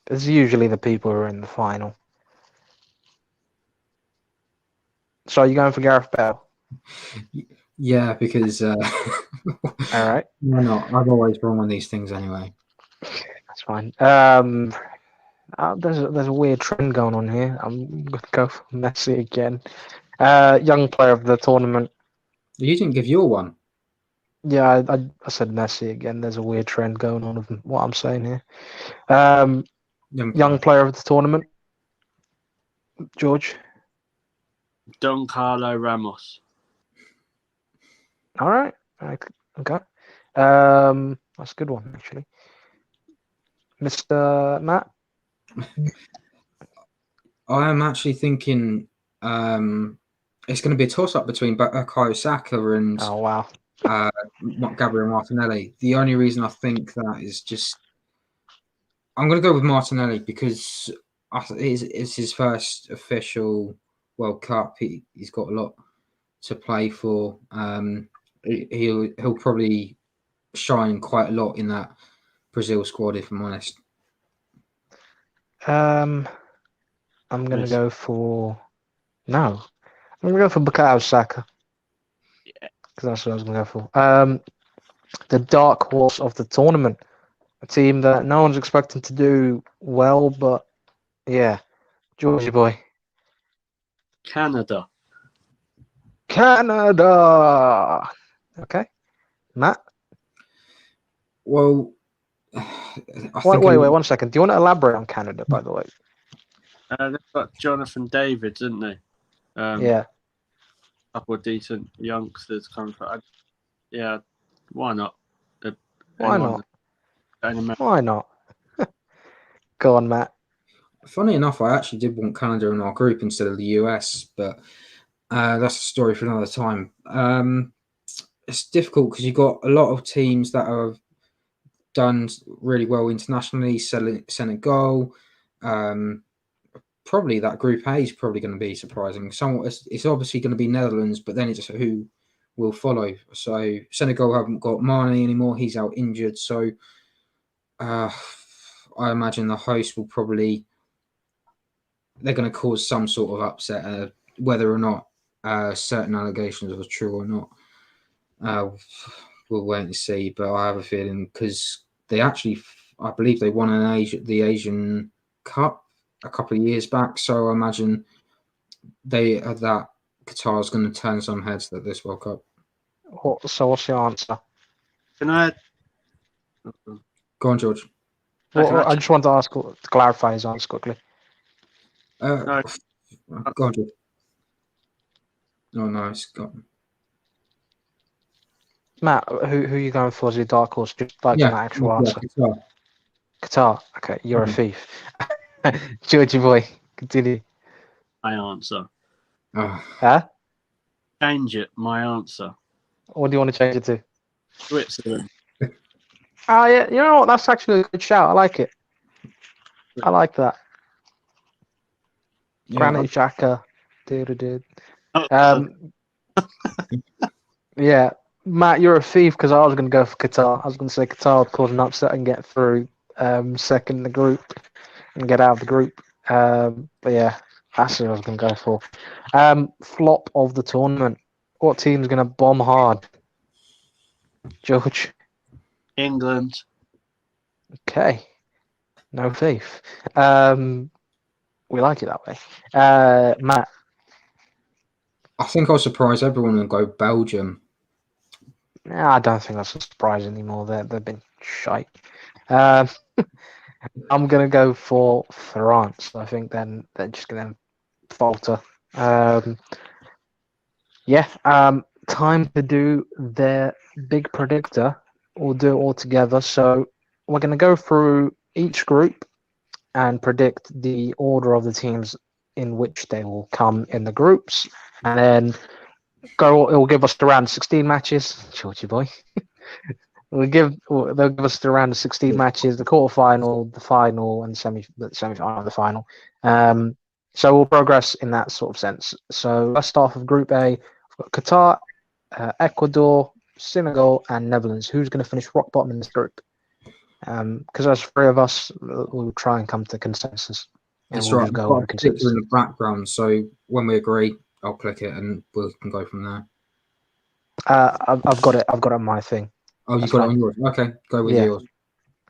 It's usually the people who are in the final. So are you going for Gareth Bale? Yeah, because all right. Why not? I'm always wrong on these things anyway. That's fine. There's a weird trend going on here. I'm gonna go for Messi again. Young player of the tournament. You didn't give your one. Yeah, I said Messi again. There's a weird trend going on with what I'm saying here. Young player of the tournament. George. Don Carlo Ramos. All right. Okay. That's a good one actually. Mr. Matt. I am actually thinking it's going to be a toss-up between Bukayo Saka and Oh wow. Gabriel Martinelli. The only reason I think that is just I'm going to go with Martinelli because it's his first official World Cup. He's got a lot to play for. He'll probably shine quite a lot in that Brazil squad, if I'm honest. I'm going to go for no. I'm going to go for Bukayo Saka. Yeah. Because that's what I was going to go for. The dark horse of the tournament. A team that no one's expecting to do well, but yeah. Georgie boy. Canada. Okay. Matt? Well, wait, 1 second. Do you want to elaborate on Canada, by the way? They've got Jonathan David, didn't they? Yeah. A couple of decent youngsters coming from. Yeah, why not? Why not? Why not? Go on, Matt. Funny enough, I actually did want Canada in our group instead of the US, but that's a story for another time. It's difficult because you've got a lot of teams that have done really well internationally. Senegal, probably that Group A is probably going to be surprising. It's obviously going to be Netherlands, but then it's who will follow. So Senegal haven't got Mane anymore; he's out injured. So I imagine the host will probably they're going to cause some sort of upset, whether or not certain allegations are true or not. We'll wait and see, but I have a feeling because they actually, I believe they won the Asian Cup a couple of years back. So I imagine that Qatar is going to turn some heads at this World Cup. So what's your answer? Can I? Go on, George. Well, I just want to clarify his answer quickly. No. Go on, George. Oh, no, it's gone. Matt, who are you going for as your dark horse? Just like an actual answer. Qatar. Okay, you're a thief. Georgie boy, continue. My answer. Huh? Change it. My answer. What do you want to change it to? Switzerland. Oh yeah, you know what? That's actually a good shout. I like it. I like that. Yeah, Granit Xhaka. Yeah, Matt, you're a thief because I was going to go for Qatar. I was going to say Qatar would cause an upset and get through second in the group and get out of the group. But yeah, that's what I was going to go for. Flop of the tournament. What team's going to bomb hard? George? England. Okay. No thief. We like it that way. Matt? I think I'll surprise everyone and go Belgium. I don't think that's a surprise anymore. They've been shite. I'm gonna go for France. I think then they're just gonna falter. Um, yeah. Time to do their big predictor. We'll do it all together. So we're gonna go through each group and predict the order of the teams in which they will come in the groups, and then go. It will give us the round of 16 matches. Georgie boy. They'll give us the round of 16 matches, the quarterfinal, the final, and the semi-final, the final. So we'll progress in that sort of sense. So let's start with Group A. We've got Qatar, Ecuador, Senegal, and Netherlands. Who's going to finish rock bottom in this group? Because there's three of us, we'll try and come to consensus. And That's we'll right. just I've go got with a consensus. predictor in the background, so when we agree, I'll click it and we can go from there. I've got it. I've got it on my thing. Oh, you That's got fine. it on yours. Okay, go with Yeah. yours.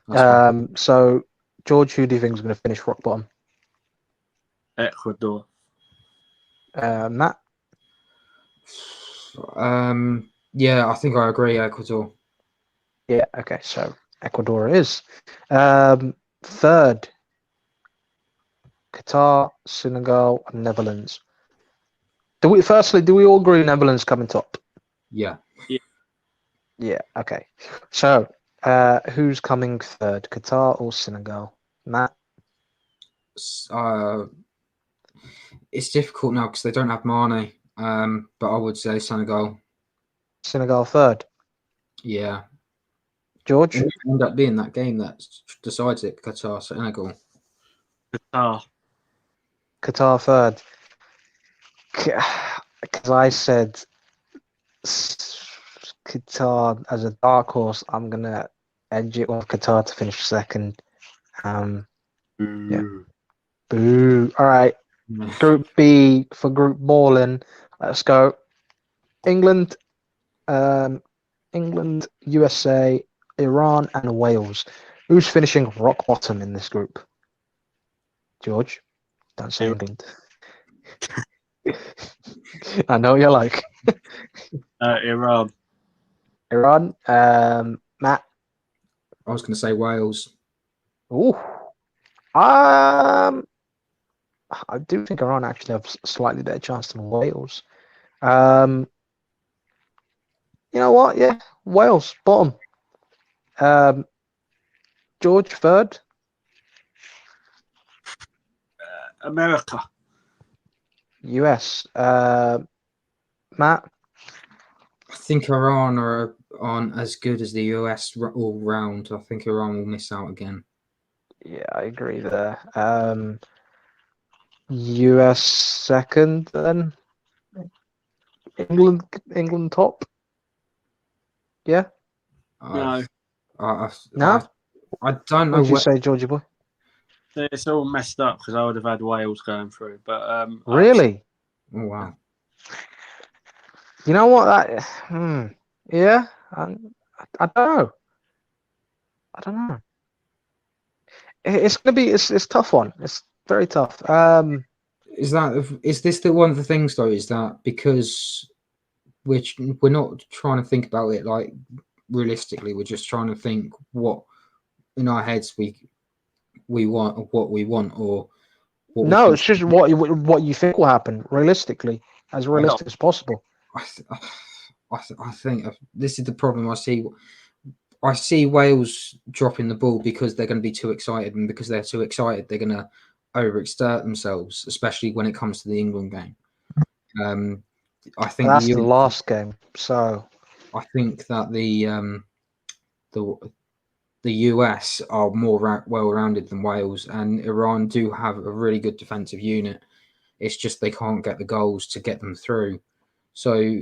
That's fine. So George, who do you think is going to finish rock bottom? Ecuador. Matt? Yeah, I think I agree, Ecuador. Yeah, okay, so Ecuador is. Third, Qatar, Senegal, and Netherlands. Do we all agree Netherlands coming top? Yeah. Yeah, okay. So, who's coming third, Qatar or Senegal? Matt? It's difficult now because they don't have Mane. But I would say Senegal. Senegal third. Yeah. George? It might end up being that game that decides it, Qatar, Senegal. Qatar. Qatar third. Because I said Qatar as a dark horse, I'm going to edge it with Qatar to finish second. Yeah. Boo. All right. Group B for Group Balling. Let's go. England, USA, Iran, and Wales. Who's finishing rock bottom in this group? George, don't say England. I know you're like Iran. Iran. Matt. I was going to say Wales. Ooh. I do think Iran actually have a slightly better chance than Wales. You know what? Yeah, Wales bottom. George third. America. US. Matt. I think Iran aren't as good as the US all round. I think Iran will miss out again. Yeah, I agree there. US second, then England top. Yeah. No. No. I don't know What did you say, Georgie boy? It's all messed up because I would have had Wales going through. But really? Oh wow. You know what? Yeah. I don't know. I don't know. It's gonna be it's tough one. It's very tough. Is this one of the things though? Is that because we're not trying to think about it like realistically? We're just trying to think what in our heads we want, what we want, or what no, it's just what you think will happen realistically, as realistic as possible. I think this is the problem. I see Wales dropping the ball because they're going to be too excited, and because they're too excited, they're going to overexert themselves, especially when it comes to the England game. I think that's the last game, so I think that the US are more well-rounded than Wales, and Iran do have a really good defensive unit. It's just they can't get the goals to get them through. So,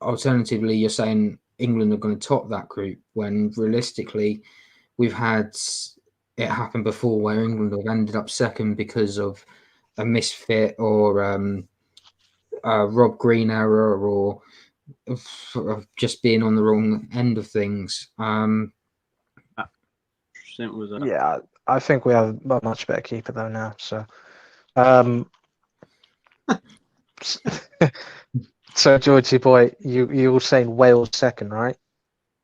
alternatively, you're saying England are going to top that group when realistically, we've had it happen before where England have ended up second because of a misfit or a Rob Green error or just being on the wrong end of things. Simple as that. Yeah, I think we have a much better keeper though now. So, so Georgie boy, you were saying Wales second, right?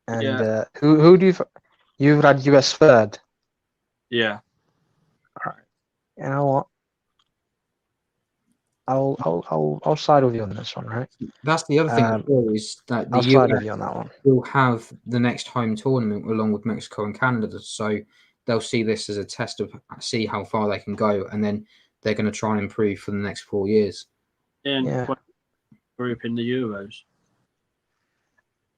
And Yeah. who do you've had US third? Yeah. You know what? I'll side with you on this one, right? That's the other thing as Um, well, is that the I'll side US with you on that one. will have the next home tournament along with Mexico and Canada. So they'll see this as a test of see how far they can go, and then they're going to try and improve for the next 4 years. And Yeah. group in the Euros.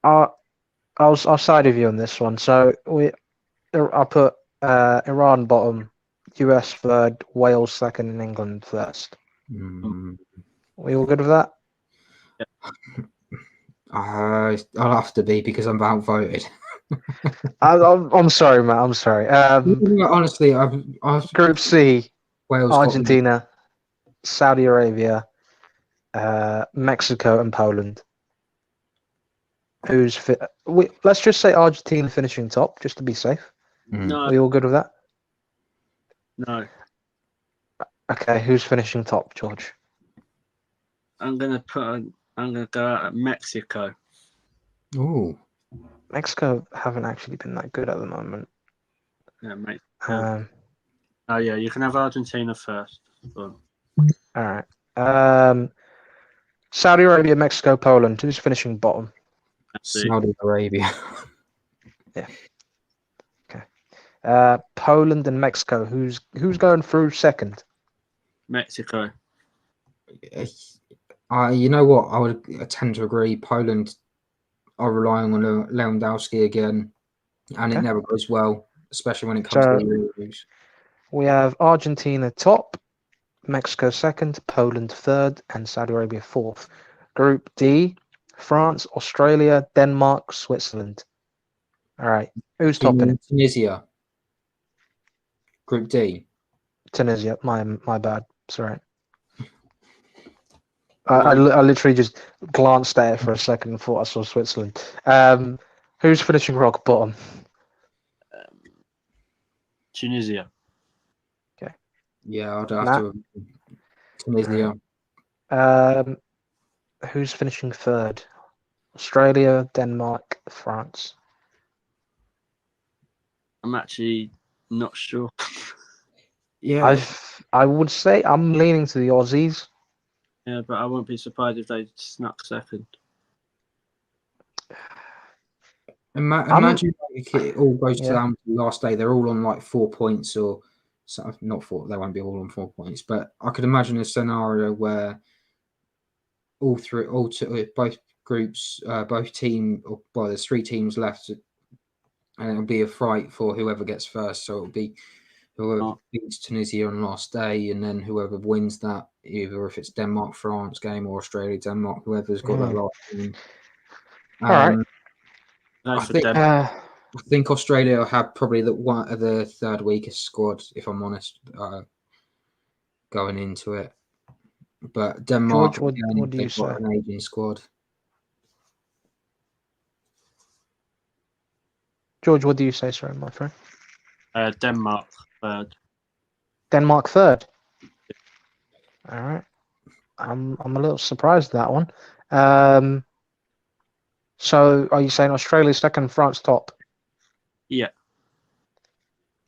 I'll side with you on this one. So I'll put Iran bottom, US third, Wales second, and England first. We all good with that? I'll have to be because I'm outvoted. I'm sorry, Matt. I'm sorry. Honestly, Group C: Wales, Argentina, Saudi Arabia, Mexico, and Poland. Who's fit? Let's just say Argentina finishing top, just to be safe. No, Are we all good with that? no. Okay, who's finishing top, George? I'm gonna go out at Mexico. Oh, Mexico haven't actually been that good at the moment. Yeah, mate. Oh yeah, you can have Argentina first. All right. Saudi Arabia, Mexico, Poland. Who's finishing bottom? Saudi Arabia. Yeah. Okay. Poland and Mexico. Who's going through second? Mexico. You know what? I would tend to agree. Poland are relying on Lewandowski again, and it never goes well, especially when it comes to the Euros. We have Argentina top, Mexico second, Poland third, and Saudi Arabia fourth. Group D: France, Australia, Denmark, Switzerland. All right. Who's topping it? Tunisia. Group D. Tunisia. My bad. Sorry. I literally just glanced at it for a second and thought I saw Switzerland. Who's finishing rock bottom? Tunisia. Okay. Yeah, I'd have to. Tunisia. Who's finishing third? Australia, Denmark, France. I'm actually not sure. Yeah, I would say I'm leaning to the Aussies. Yeah, but I wouldn't be surprised if they snuck second. Imagine like it all goes Yeah. down to the last day. They're all on like 4 points, or so, not 4. They won't be all on 4 points, but I could imagine a scenario where both groups, both team, or well, there's 3 teams left, and it'll be a fight for whoever gets first. So it'll be whoever beats Tunisia on last day, and then whoever wins that, either if it's Denmark France game or Australia Denmark, whoever's got that last game. All right. I think Australia will have probably the third weakest squad, if I'm honest, going into it. But Denmark, George, what do you they've got say? an aging squad. George, what do you say, sorry, my friend? Denmark third. Denmark third. All right. I'm a little surprised at that one. So are you saying Australia second, France top? Yeah.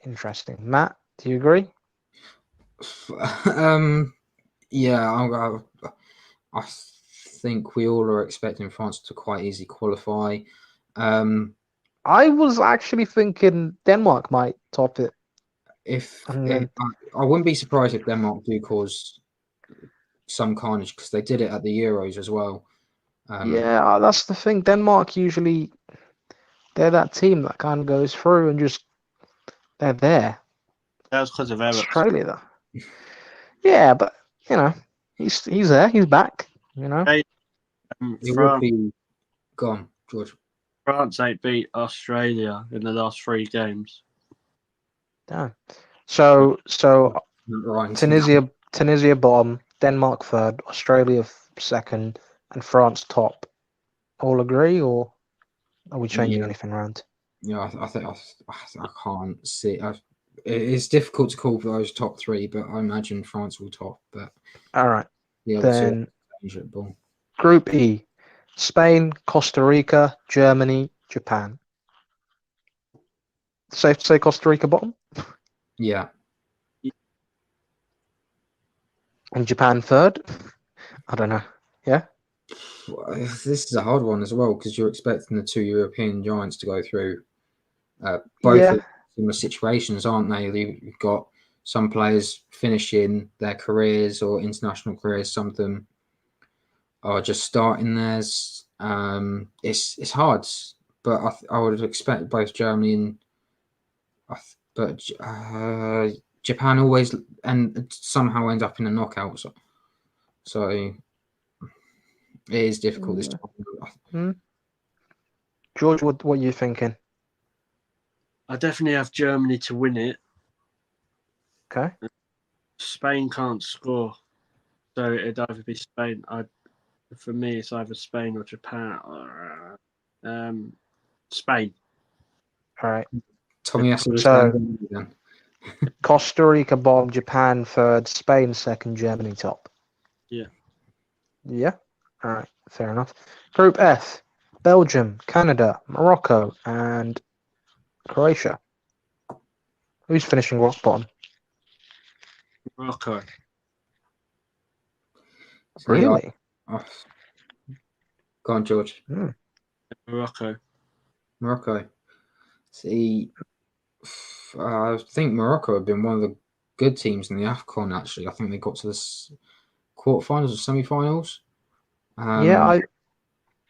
Interesting. Matt, do you agree? Yeah, I think we all are expecting France to quite easily qualify. I was actually thinking Denmark might top it. I wouldn't be surprised if Denmark do cause some carnage, because they did it at the Euros as well. Yeah, that's the thing. Denmark usually, they're that team that kind of goes through and just they're there. That was because of Ericsson. Australia, though. Yeah, but you know, he's there. He's back. You know, it would be gone, George. France ain't beat Australia in the last 3 games. Damn. So Tunisia bottom, Denmark third, Australia second, and France top. All agree, or are we changing anything around? Yeah, I think I can't see. It's difficult to call for those top 3, but I imagine France will top. But all right, the other then two, Group E: Spain, Costa Rica, Germany, Japan. Safe to say Costa Rica bottom? Yeah. And Japan third? I don't know. Yeah? Well, this is a hard one as well because you're expecting the two European giants to go through both Yeah. similar situations, aren't they? You've got some players finishing their careers or international careers. Some of them are just starting theirs. It's hard, but I would expect both Germany and but Japan always and somehow end up in a knockout. So it is difficult this time. Hmm. George, what are you thinking? I definitely have Germany to win it. Okay. Spain can't score, so it'd either be Spain. For me, it's either Spain or Japan. Spain. All right. Tommy has to So then. Costa Rica bottom, Japan third, Spain second, Germany top. Yeah. Yeah. All right. Fair enough. Group F: Belgium, Canada, Morocco, and Croatia. Who's finishing rock bottom? Morocco. Really? Oh. Go on, George. Morocco. Morocco. See, I think Morocco have been one of the good teams in the AFCON, actually. I think they got to the quarterfinals or semi-finals. Yeah,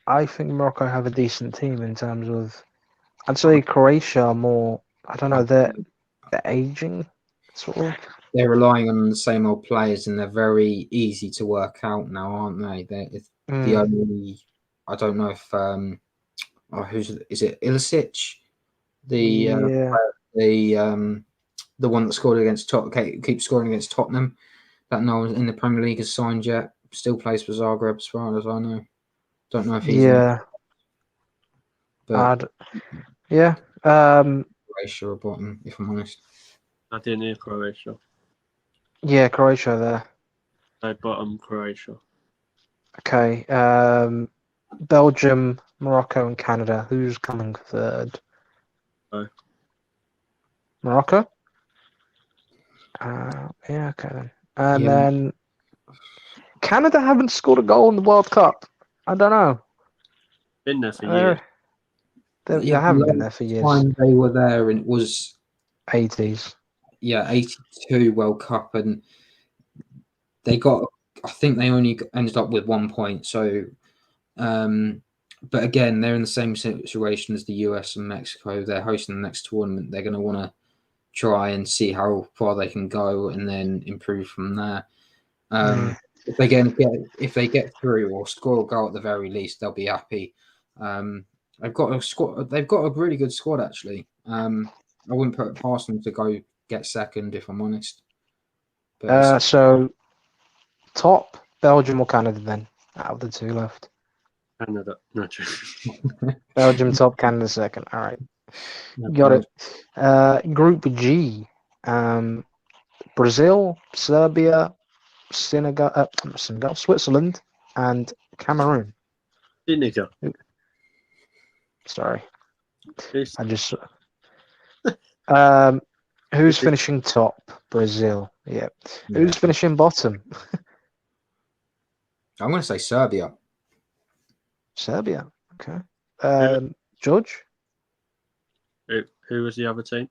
I think Morocco have a decent team in terms of. I'd say Croatia are more. I don't know. They're aging, sort of. They're relying on the same old players, and they're very easy to work out now, aren't they? They're the only. I don't know if is it Ilicic, Yeah. the one that scored against keeps scoring against Tottenham, that no one in the Premier League has signed yet. Still plays for Zagreb, as far as I know. Don't know if he's Yeah. but yeah. Croatia or bottom, if I'm honest. I didn't hear Croatia. Yeah, Croatia there. So bottom Croatia. Okay. Belgium, Morocco, and Canada. Who's coming third? Oh. Morocco. Yeah. Okay then. And then Canada haven't scored a goal in the World Cup. I don't know. Been there for years. They haven't been there for years. Time they were there, and it was 80s. Yeah, 82 World Cup, and they got. I think they only ended up with 1 point. So, but again, they're in the same situation as the US and Mexico. They're hosting the next tournament. They're going to want to try and see how far they can go, and then improve from there. If they get through or score a goal at the very least, they'll be happy. They've got a squad. They've got a really good squad, actually. I wouldn't put it past them to go get second, if I'm honest. But So top Belgium or Canada then? Out of the two left. Canada. No, true. Belgium top, Canada second. All right. Got it. Group G. Brazil, Serbia, Senegal, Switzerland, and Cameroon. Senegal. Sorry. It's, I just. Who's finishing top? Brazil. Yeah. Who's finishing bottom? I'm going to say Serbia. Serbia. Okay. George? Who was the other team?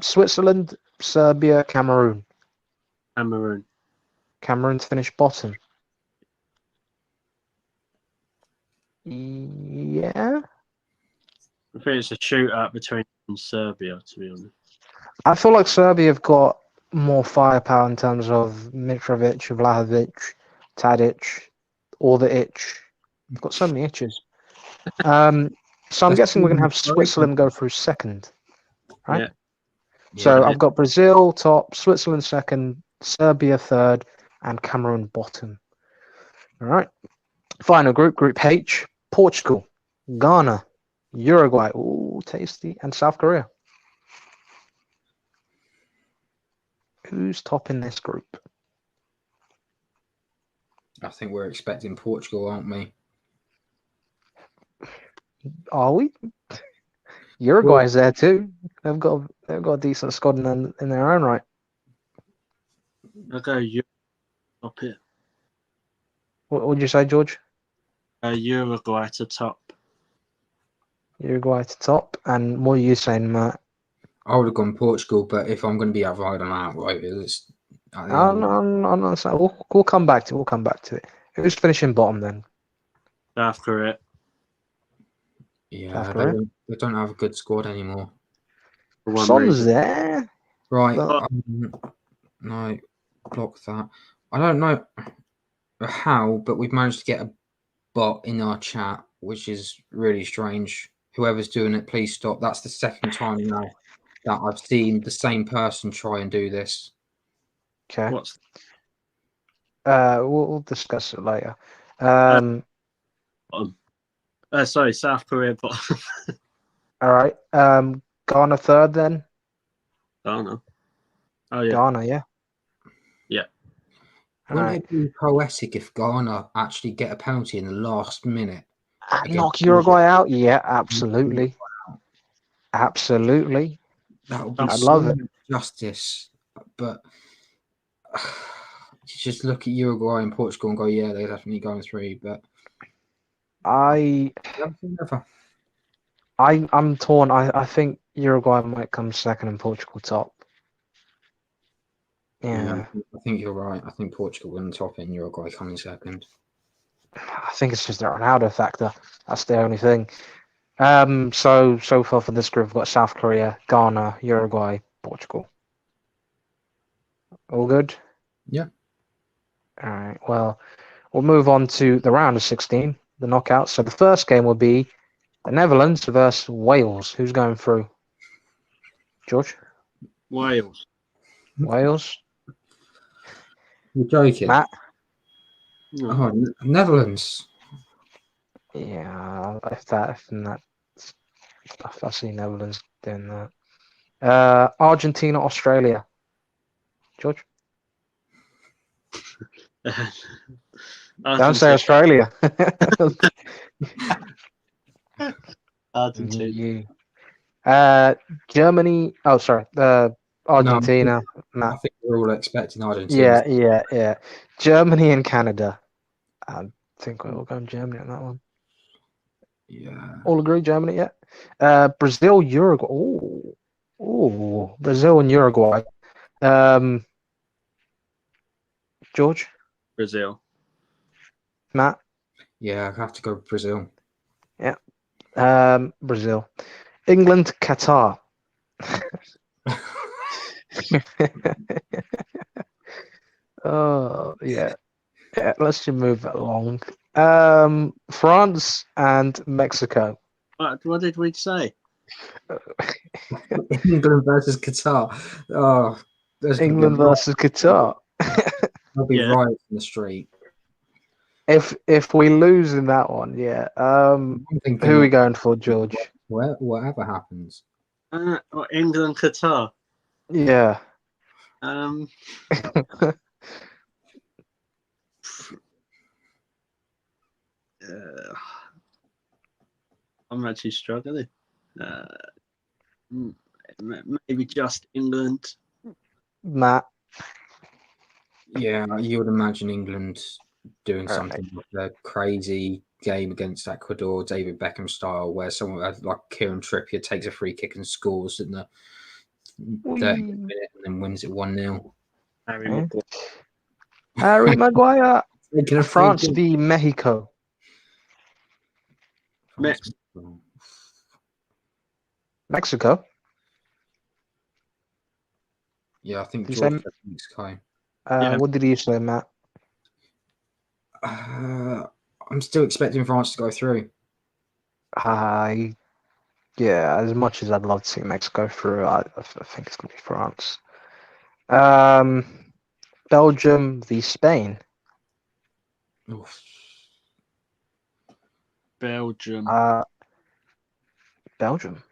Switzerland, Serbia, Cameroon. Cameroon. Cameroon to finish bottom. Yeah. I think it's a shootout between Serbia, to be honest. I feel like Serbia have got more firepower in terms of Mitrovic, Vlahovic, Tadic, all the itch. They've got so many itches. So I'm guessing we're going to have Switzerland go through second, right? Yeah. So I've got Brazil top, Switzerland second, Serbia third, and Cameroon bottom. All right. Final group, Group H: Portugal, Ghana, Uruguay, ooh, tasty, and South Korea. Who's top in this group? I think we're expecting Portugal, aren't we? Are we? Uruguay's there too. They've got They've got a decent squad in their own right. I'll go Europe up here. What would you say, George? Uruguay to top. Uruguay to top. And what are you saying, Matt? I would have gone Portugal, but if I'm going to be outright on outright, it's at the I'm end of not saying. We'll come back to it. We'll come back to it. Who's finishing bottom then? South Korea. yeah, South Korea? they don't have a good squad anymore. For one Son's reason. there. Right. But- No, block that. I don't know how, but we've managed to get a bot in our chat, which is really strange. Whoever's doing it, please stop. That's the second time now that I've seen the same person try and do this. Okay. What's We'll discuss it later. sorry, South Korea bottom. All right. Ghana third then. Ghana. Oh yeah. Ghana, yeah. Yeah. All Wouldn't right. it be poetic if Ghana actually get a penalty in the last minute? Knock Uruguay out? Yeah, absolutely. Absolutely. That would be I'd so love it. much justice. But just look at Uruguay and Portugal and go, yeah, they're definitely going through. But I'm torn. I think Uruguay might come second and Portugal top. Yeah. I think you're right. I think Portugal will top and Uruguay coming second. I think it's just the Ronaldo factor. That's the only thing. So far for this group, we've got South Korea, Ghana, Uruguay, Portugal. All good? Yeah. All right. Well, we'll move on to the round of 16, the knockouts. So the first game will be the Netherlands versus Wales. Who's going through? George? Wales. Wales? You're joking. Matt? No. Oh, Netherlands. Yeah, if I see Netherlands doing that. Argentina, Australia. George? Don't say Australia. Argentina. Germany. Oh, sorry. Argentina. No, I think we're all expecting Argentina. Yeah. Germany and Canada. I think we're all going Germany on that one. Yeah. All agree, Germany, yeah. Brazil, Uruguay. Oh, Brazil and Uruguay. George, Brazil. Matt, Yeah, I have to go with Brazil. Brazil. England, Qatar. Oh, yeah. Let's just move that along. France and Mexico. What did we say? England versus Qatar. Oh, there's gonna be England versus Qatar. There'll be Yeah. riots in the street. If we lose in that one, yeah. I'm thinking Who are we going for, George? whatever happens. England, Qatar. Yeah. I'm actually struggling. Maybe just England. Matt. Yeah, you would imagine England doing All something like a crazy game against Ecuador, David Beckham style, where someone like Kieran Trippier takes a free kick and scores in the 30th minute and then wins it 1-0. Harry Yeah. Maguire. Harry Maguire. Taking a free France kick. v Mexico. Mexico. Mexico. Yeah, I think You George said- said Mexico. Yeah. What did you say, Matt? I'm still expecting France to go through. Yeah, as much as I'd love to see Mexico through, I think it's gonna be France. Belgium v Spain. Oof. Belgium. Belgium.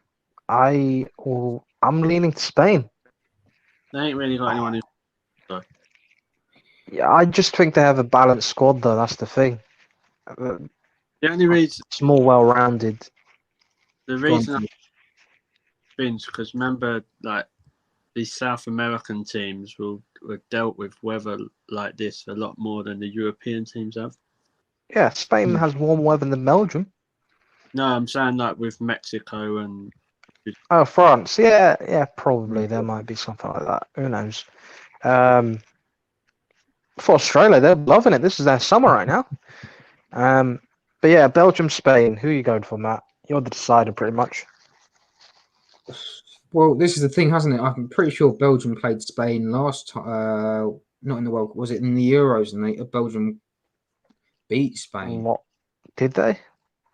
I'm leaning to Spain. They ain't really got anyone who. Yeah, I just think they have a balanced squad, though. That's the thing. The only reason, It's more well-rounded. the reason I spins because remember, like these South American teams were dealt with weather like this a lot more than the European teams have. Yeah, Spain has warm weather than Belgium. No, I'm saying like with Mexico and Oh, France. Yeah, probably there might be something like that. Who knows? For Australia, they're loving it. This is their summer right now. But yeah, Belgium, Spain. Who are you going for, Matt? You're the decider, pretty much. Well, this is the thing, hasn't it? I'm pretty sure Belgium played Spain last time. Not in the World Cup. Was it in the Euros? And Belgium beat Spain. What did they?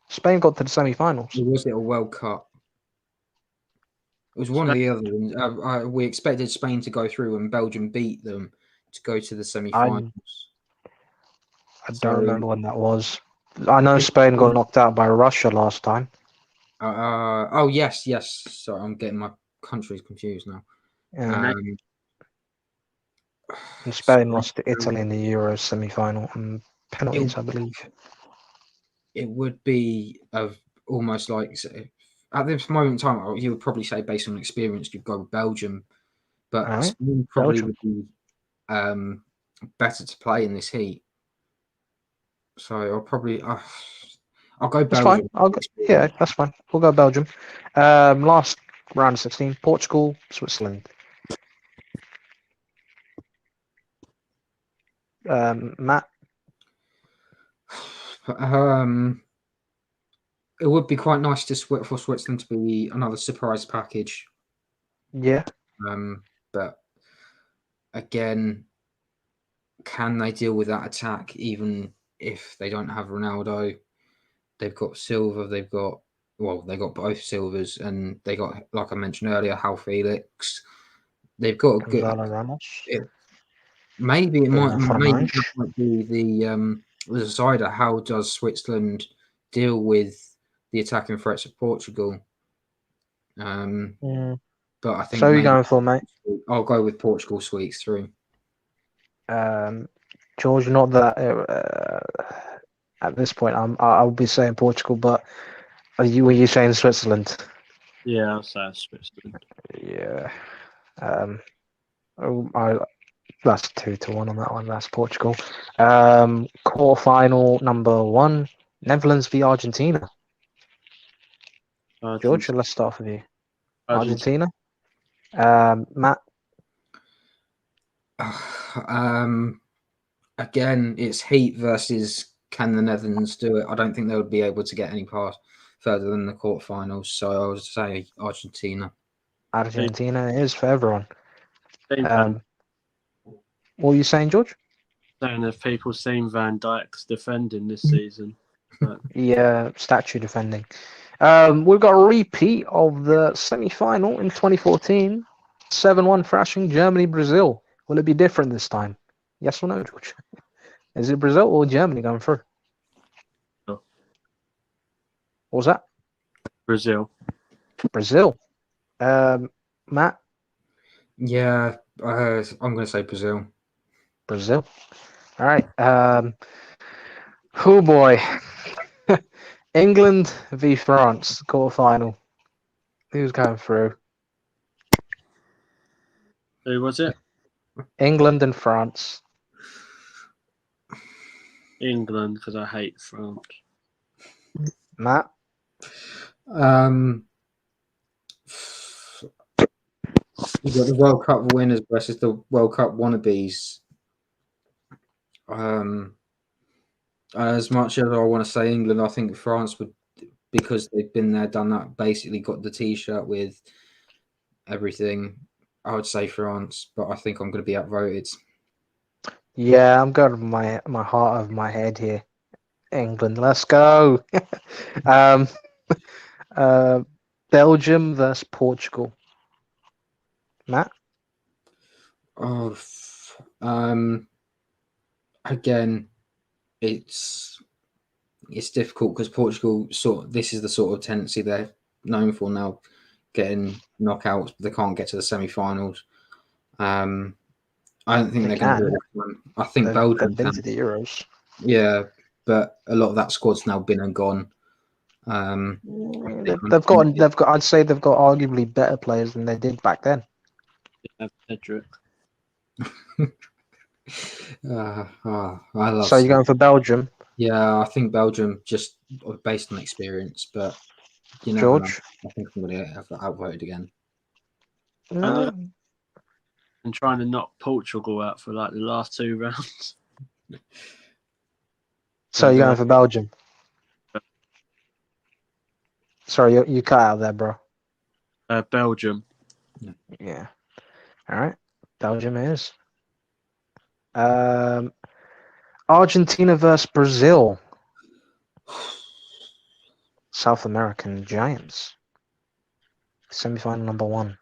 Spain got to the semi-finals. Or was it a World Cup? It was one or the other. We expected Spain to go through, and Belgium beat them to go to the semi-finals. I don't remember when that was. I know Spain got knocked out by Russia last time. Oh yes. Sorry, I'm getting my countries confused now. Yeah. And Spain lost to Italy in the Euro semi-final and penalties, I believe. It would be almost like at this moment in time, you would probably say based on experience, you'd go with Belgium, but Spain probably would be better to play in this heat. So I'll go Belgium. That's fine. Yeah, that's fine. We'll go Belgium. Last round of 16, Portugal, Switzerland. Matt? It would be quite nice for Switzerland to be another surprise package. Yeah. But again, can they deal with that attack even if they don't have Ronaldo? They've got Silva, they got both Silvers, and they got, like I mentioned earlier, Hal Felix. They've got a good Ramos. Maybe it might be the decider. How does Switzerland deal with the attacking threats of Portugal? But I think. So, you're going for, mate? I'll go with Portugal sweeps through. George, not that at this point I'll be saying Portugal, but were you saying Switzerland? Yeah, I'll say Switzerland. Yeah. That's 2-1 on that one. That's Portugal. Quarterfinal number 1, Netherlands v Argentina. George, let's start with you. Argentina. Matt. Again, it's heat versus can the Netherlands do it? I don't think they would be able to get any further than the quarterfinals. So I would say Argentina. Argentina is for everyone. What were you saying, George? Saying if people seen Van Dijk's defending this season. But... Yeah, statue defending. We've got a repeat of the semi-final in 2014. 7-1 thrashing Germany-Brazil. Will it be different this time? Yes or no, George? Is it Brazil or Germany going through? No. What was that? Brazil. Matt? Yeah, I'm going to say Brazil. All right. Oh boy. England v France, quarterfinal. Who's going through? Who was it? England and France. England, because I hate France. Matt? You've got the World Cup winners versus the World Cup wannabes. As much as I want to say England, I think France would, because they've been there, done that, basically got the T-shirt with everything. I would say France, but I think I'm going to be outvoted. Yeah, I'm going with my heart of my head here. England, let's go. Belgium versus Portugal. Matt? Again, it's difficult because Portugal this is the sort of tendency they're known for now, getting knockouts, but they can't get to the semi-finals. I don't think they're going to do it. I think Belgium have been to the Euros. Yeah, but a lot of that squad's now been and gone. They've got. I'd say they've got arguably better players than they did back then. Cedric. I love. So you're going for Belgium, Yeah, I think Belgium just based on experience, but you never know. George? I think I'm going to get outvoted again. No. And trying to knock Portugal out for like the last 2 rounds. So you're going for Belgium? Sorry, you cut out there, bro. Belgium. Yeah. All right. Belgium is. Argentina versus Brazil. South American Giants. Semi-final number 1.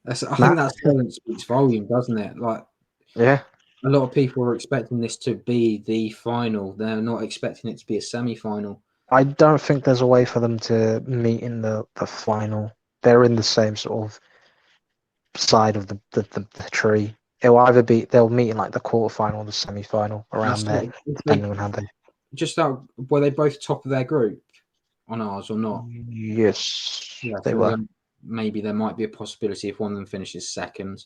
I think that silence speaks volume, doesn't it? Like, yeah, a lot of people are expecting this to be the final. They're not expecting it to be a semi-final. I don't think there's a way for them to meet in the final. They're in the same sort of side of the tree. They'll meet in like the quarterfinal or the semi-final around there, depending on how they. Just out, were they both top of their group on ours or not? Yes, yeah, they were. Maybe there might be a possibility if one of them finishes second.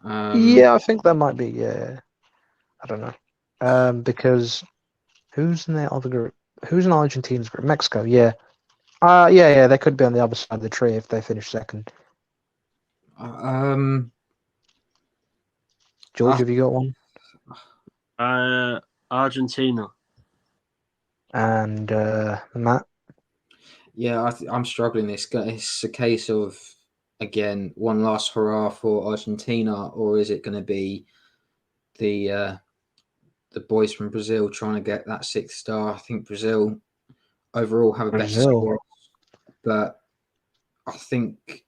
Yeah, I think there might be. Yeah, I don't know. Because who's in their other group? Who's in Argentina's group? Mexico. Yeah. Yeah. They could be on the other side of the tree if they finish second. George, have you got one? Argentina. And Matt? Yeah, I'm struggling. It's a case of, again, one last hurrah for Argentina, or is it going to be the boys from Brazil trying to get that 6th star? I think Brazil overall have a better squad, but I think,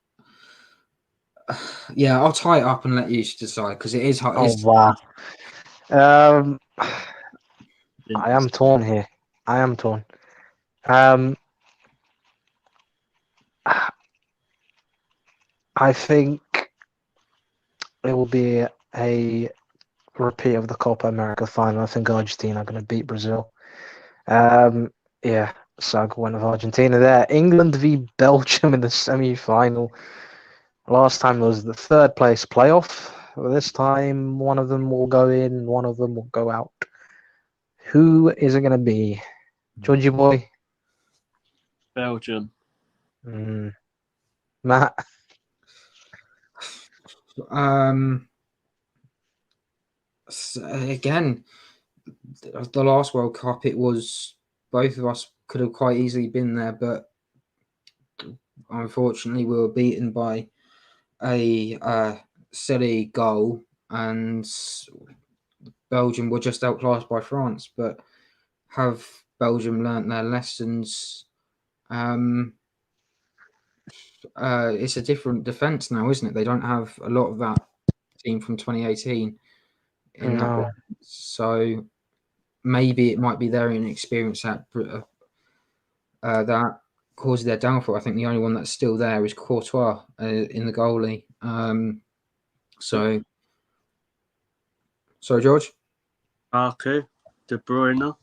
yeah, I'll tie it up and let you decide because it is hard. Oh wow. I am torn here. I think it will be a repeat of the Copa America final. I think Argentina are going to beat Brazil. Yeah, so I'll go with Argentina there. England v Belgium in the semi-final. Last time was the 3rd place playoff. This time, one of them will go in, one of them will go out. Who is it going to be? Georgie boy? Belgium. Matt? Again, the last World Cup, it was both of us could have quite easily been there, but unfortunately we were beaten by a silly goal, and Belgium were just outclassed by France. But have Belgium learnt their lessons? It's a different defence now, isn't it? They don't have a lot of that team from 2018 in that way. So maybe it might be their inexperience that caused their downfall. I think the only one that's still there is Courtois in the goalie. Sorry, George? Arco, De Bruyne.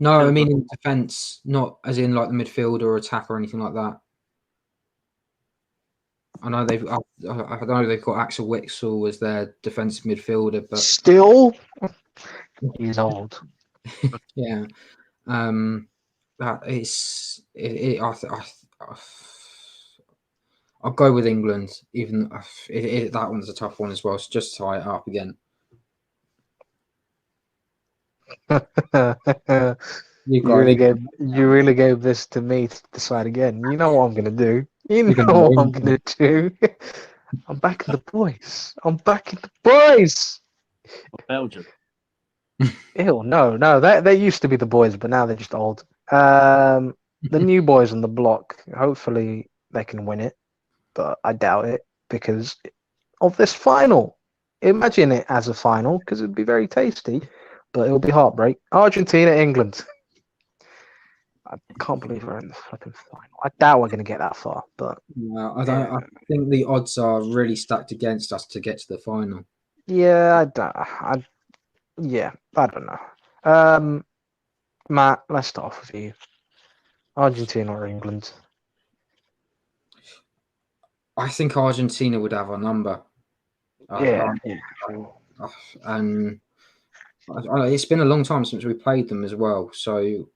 No, I mean in defence, not as in like the midfield or attack or anything like that. I know they've got Axel Witsel as their defensive midfielder, but still, he's old. Yeah, that is it. I'll go with England, even if that one's a tough one as well. So just tie it up again. You really gave this to me to decide again. You know what I'm gonna do. You know what I'm gonna do. I'm backing the boys. Belgium. Ew, no. They used to be the boys, but now they're just old. The new boys on the block. Hopefully they can win it, but I doubt it because of this final. Imagine it as a final because it'd be very tasty, but it'll be heartbreak. Argentina, England. I can't believe we're in the fucking final. I doubt we're going to get that far, but no, I don't. I think the odds are really stacked against us to get to the final. Yeah, Yeah, I don't know. Matt, let's start off with you. Argentina or England? I think Argentina would have our number. Yeah. And it's been a long time since we played them as well, so it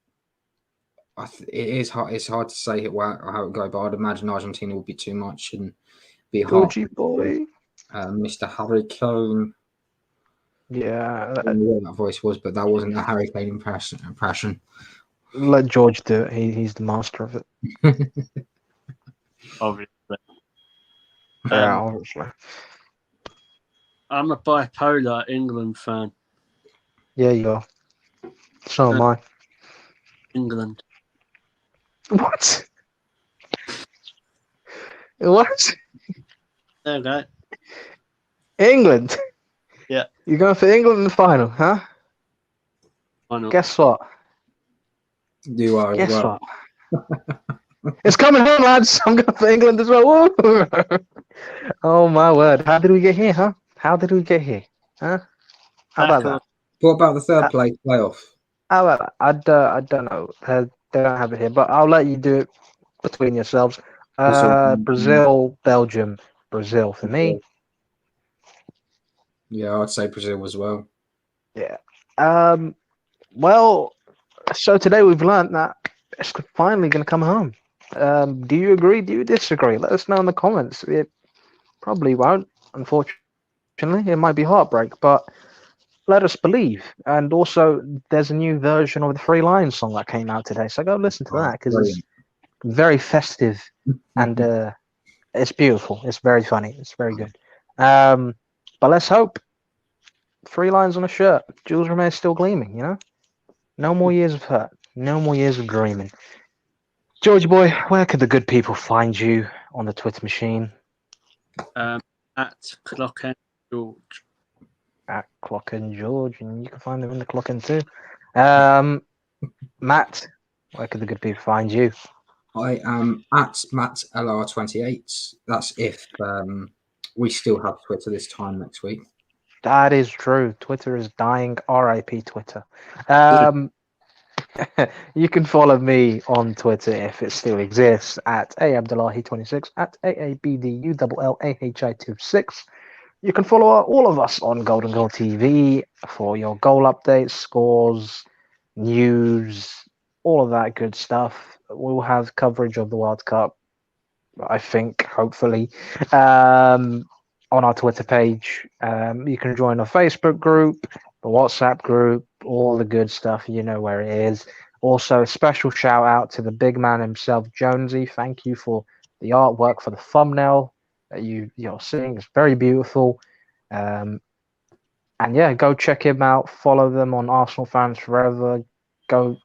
is hard. It's hard to say how it would go, but I'd imagine Argentina would be too much and be hard. Georgie boy. Mr. Harry Kane. Yeah. I don't know what that voice was, but that wasn't a Harry Kane impression. Let George do it. He's the master of it. Obviously. Yeah, obviously. I'm a bipolar England fan. Yeah, you are. So am I. England. What? What? Okay. England? Yeah. You're going for England in the final, huh? Why not? Guess what? You are as Guess well. what? It's coming home, lads. I'm going for England as well. Woo! Oh my word! How did we get here, huh? How did we get here, huh? How about that? What about the third place playoff? How about that? I don't know. They don't have it here, but I'll let you do it between yourselves. Brazil, Belgium, Brazil for me. Yeah, I'd say Brazil as well. Yeah. Well, so today we've learned that it's finally going to come home. Do you agree? Do you disagree? Let us know in the comments. It probably won't, unfortunately. It might be heartbreak, but let us believe. And also, there's a new version of the Three Lions song that came out today, so go listen to that because it's very festive and it's beautiful. It's very funny. It's very good. But let's hope. 3 lines on a shirt. Jules Rimet is still gleaming, you know? No more years of hurt. No more years of dreaming. George boy, where could the good people find you on the Twitter machine? At Clock and George. At Clock and George, and you can find them in the Clock and too. Matt, where could the good people find you? I am at MattLR28. That's if we still have Twitter this time next week. That is true. Twitter is dying. RIP Twitter. You can follow me on Twitter if it still exists at aabdullahi26 at aabdullahi26. You can follow all of us on Golden Goal TV for your goal updates, scores, news, all of that good stuff. We'll have coverage of the World Cup, I think, hopefully, on our Twitter page. You can join our Facebook group, the WhatsApp group, all the good stuff. You know where it is. Also, a special shout out to the big man himself, Jonesy. Thank you for the artwork for the thumbnail that you're seeing. It's very beautiful. And yeah, go check him out. Follow them on Arsenal Fans Forever. Go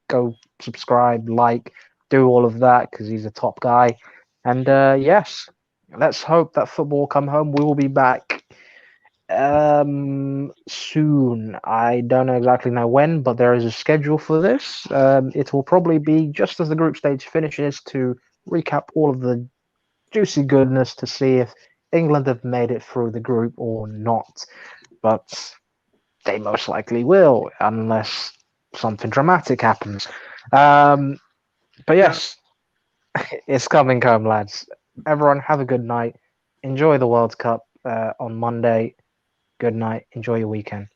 subscribe, like, do all of that because he's a top guy. And yes, let's hope that football will come home. We will be back soon. I don't exactly know when, but there is a schedule for this. It will probably be just as the group stage finishes to recap all of the juicy goodness to see if England have made it through the group or not. But they most likely will, unless something dramatic happens. But yes, it's coming home, lads. Everyone, have a good night. Enjoy the World Cup on Monday. Good night. Enjoy your weekend.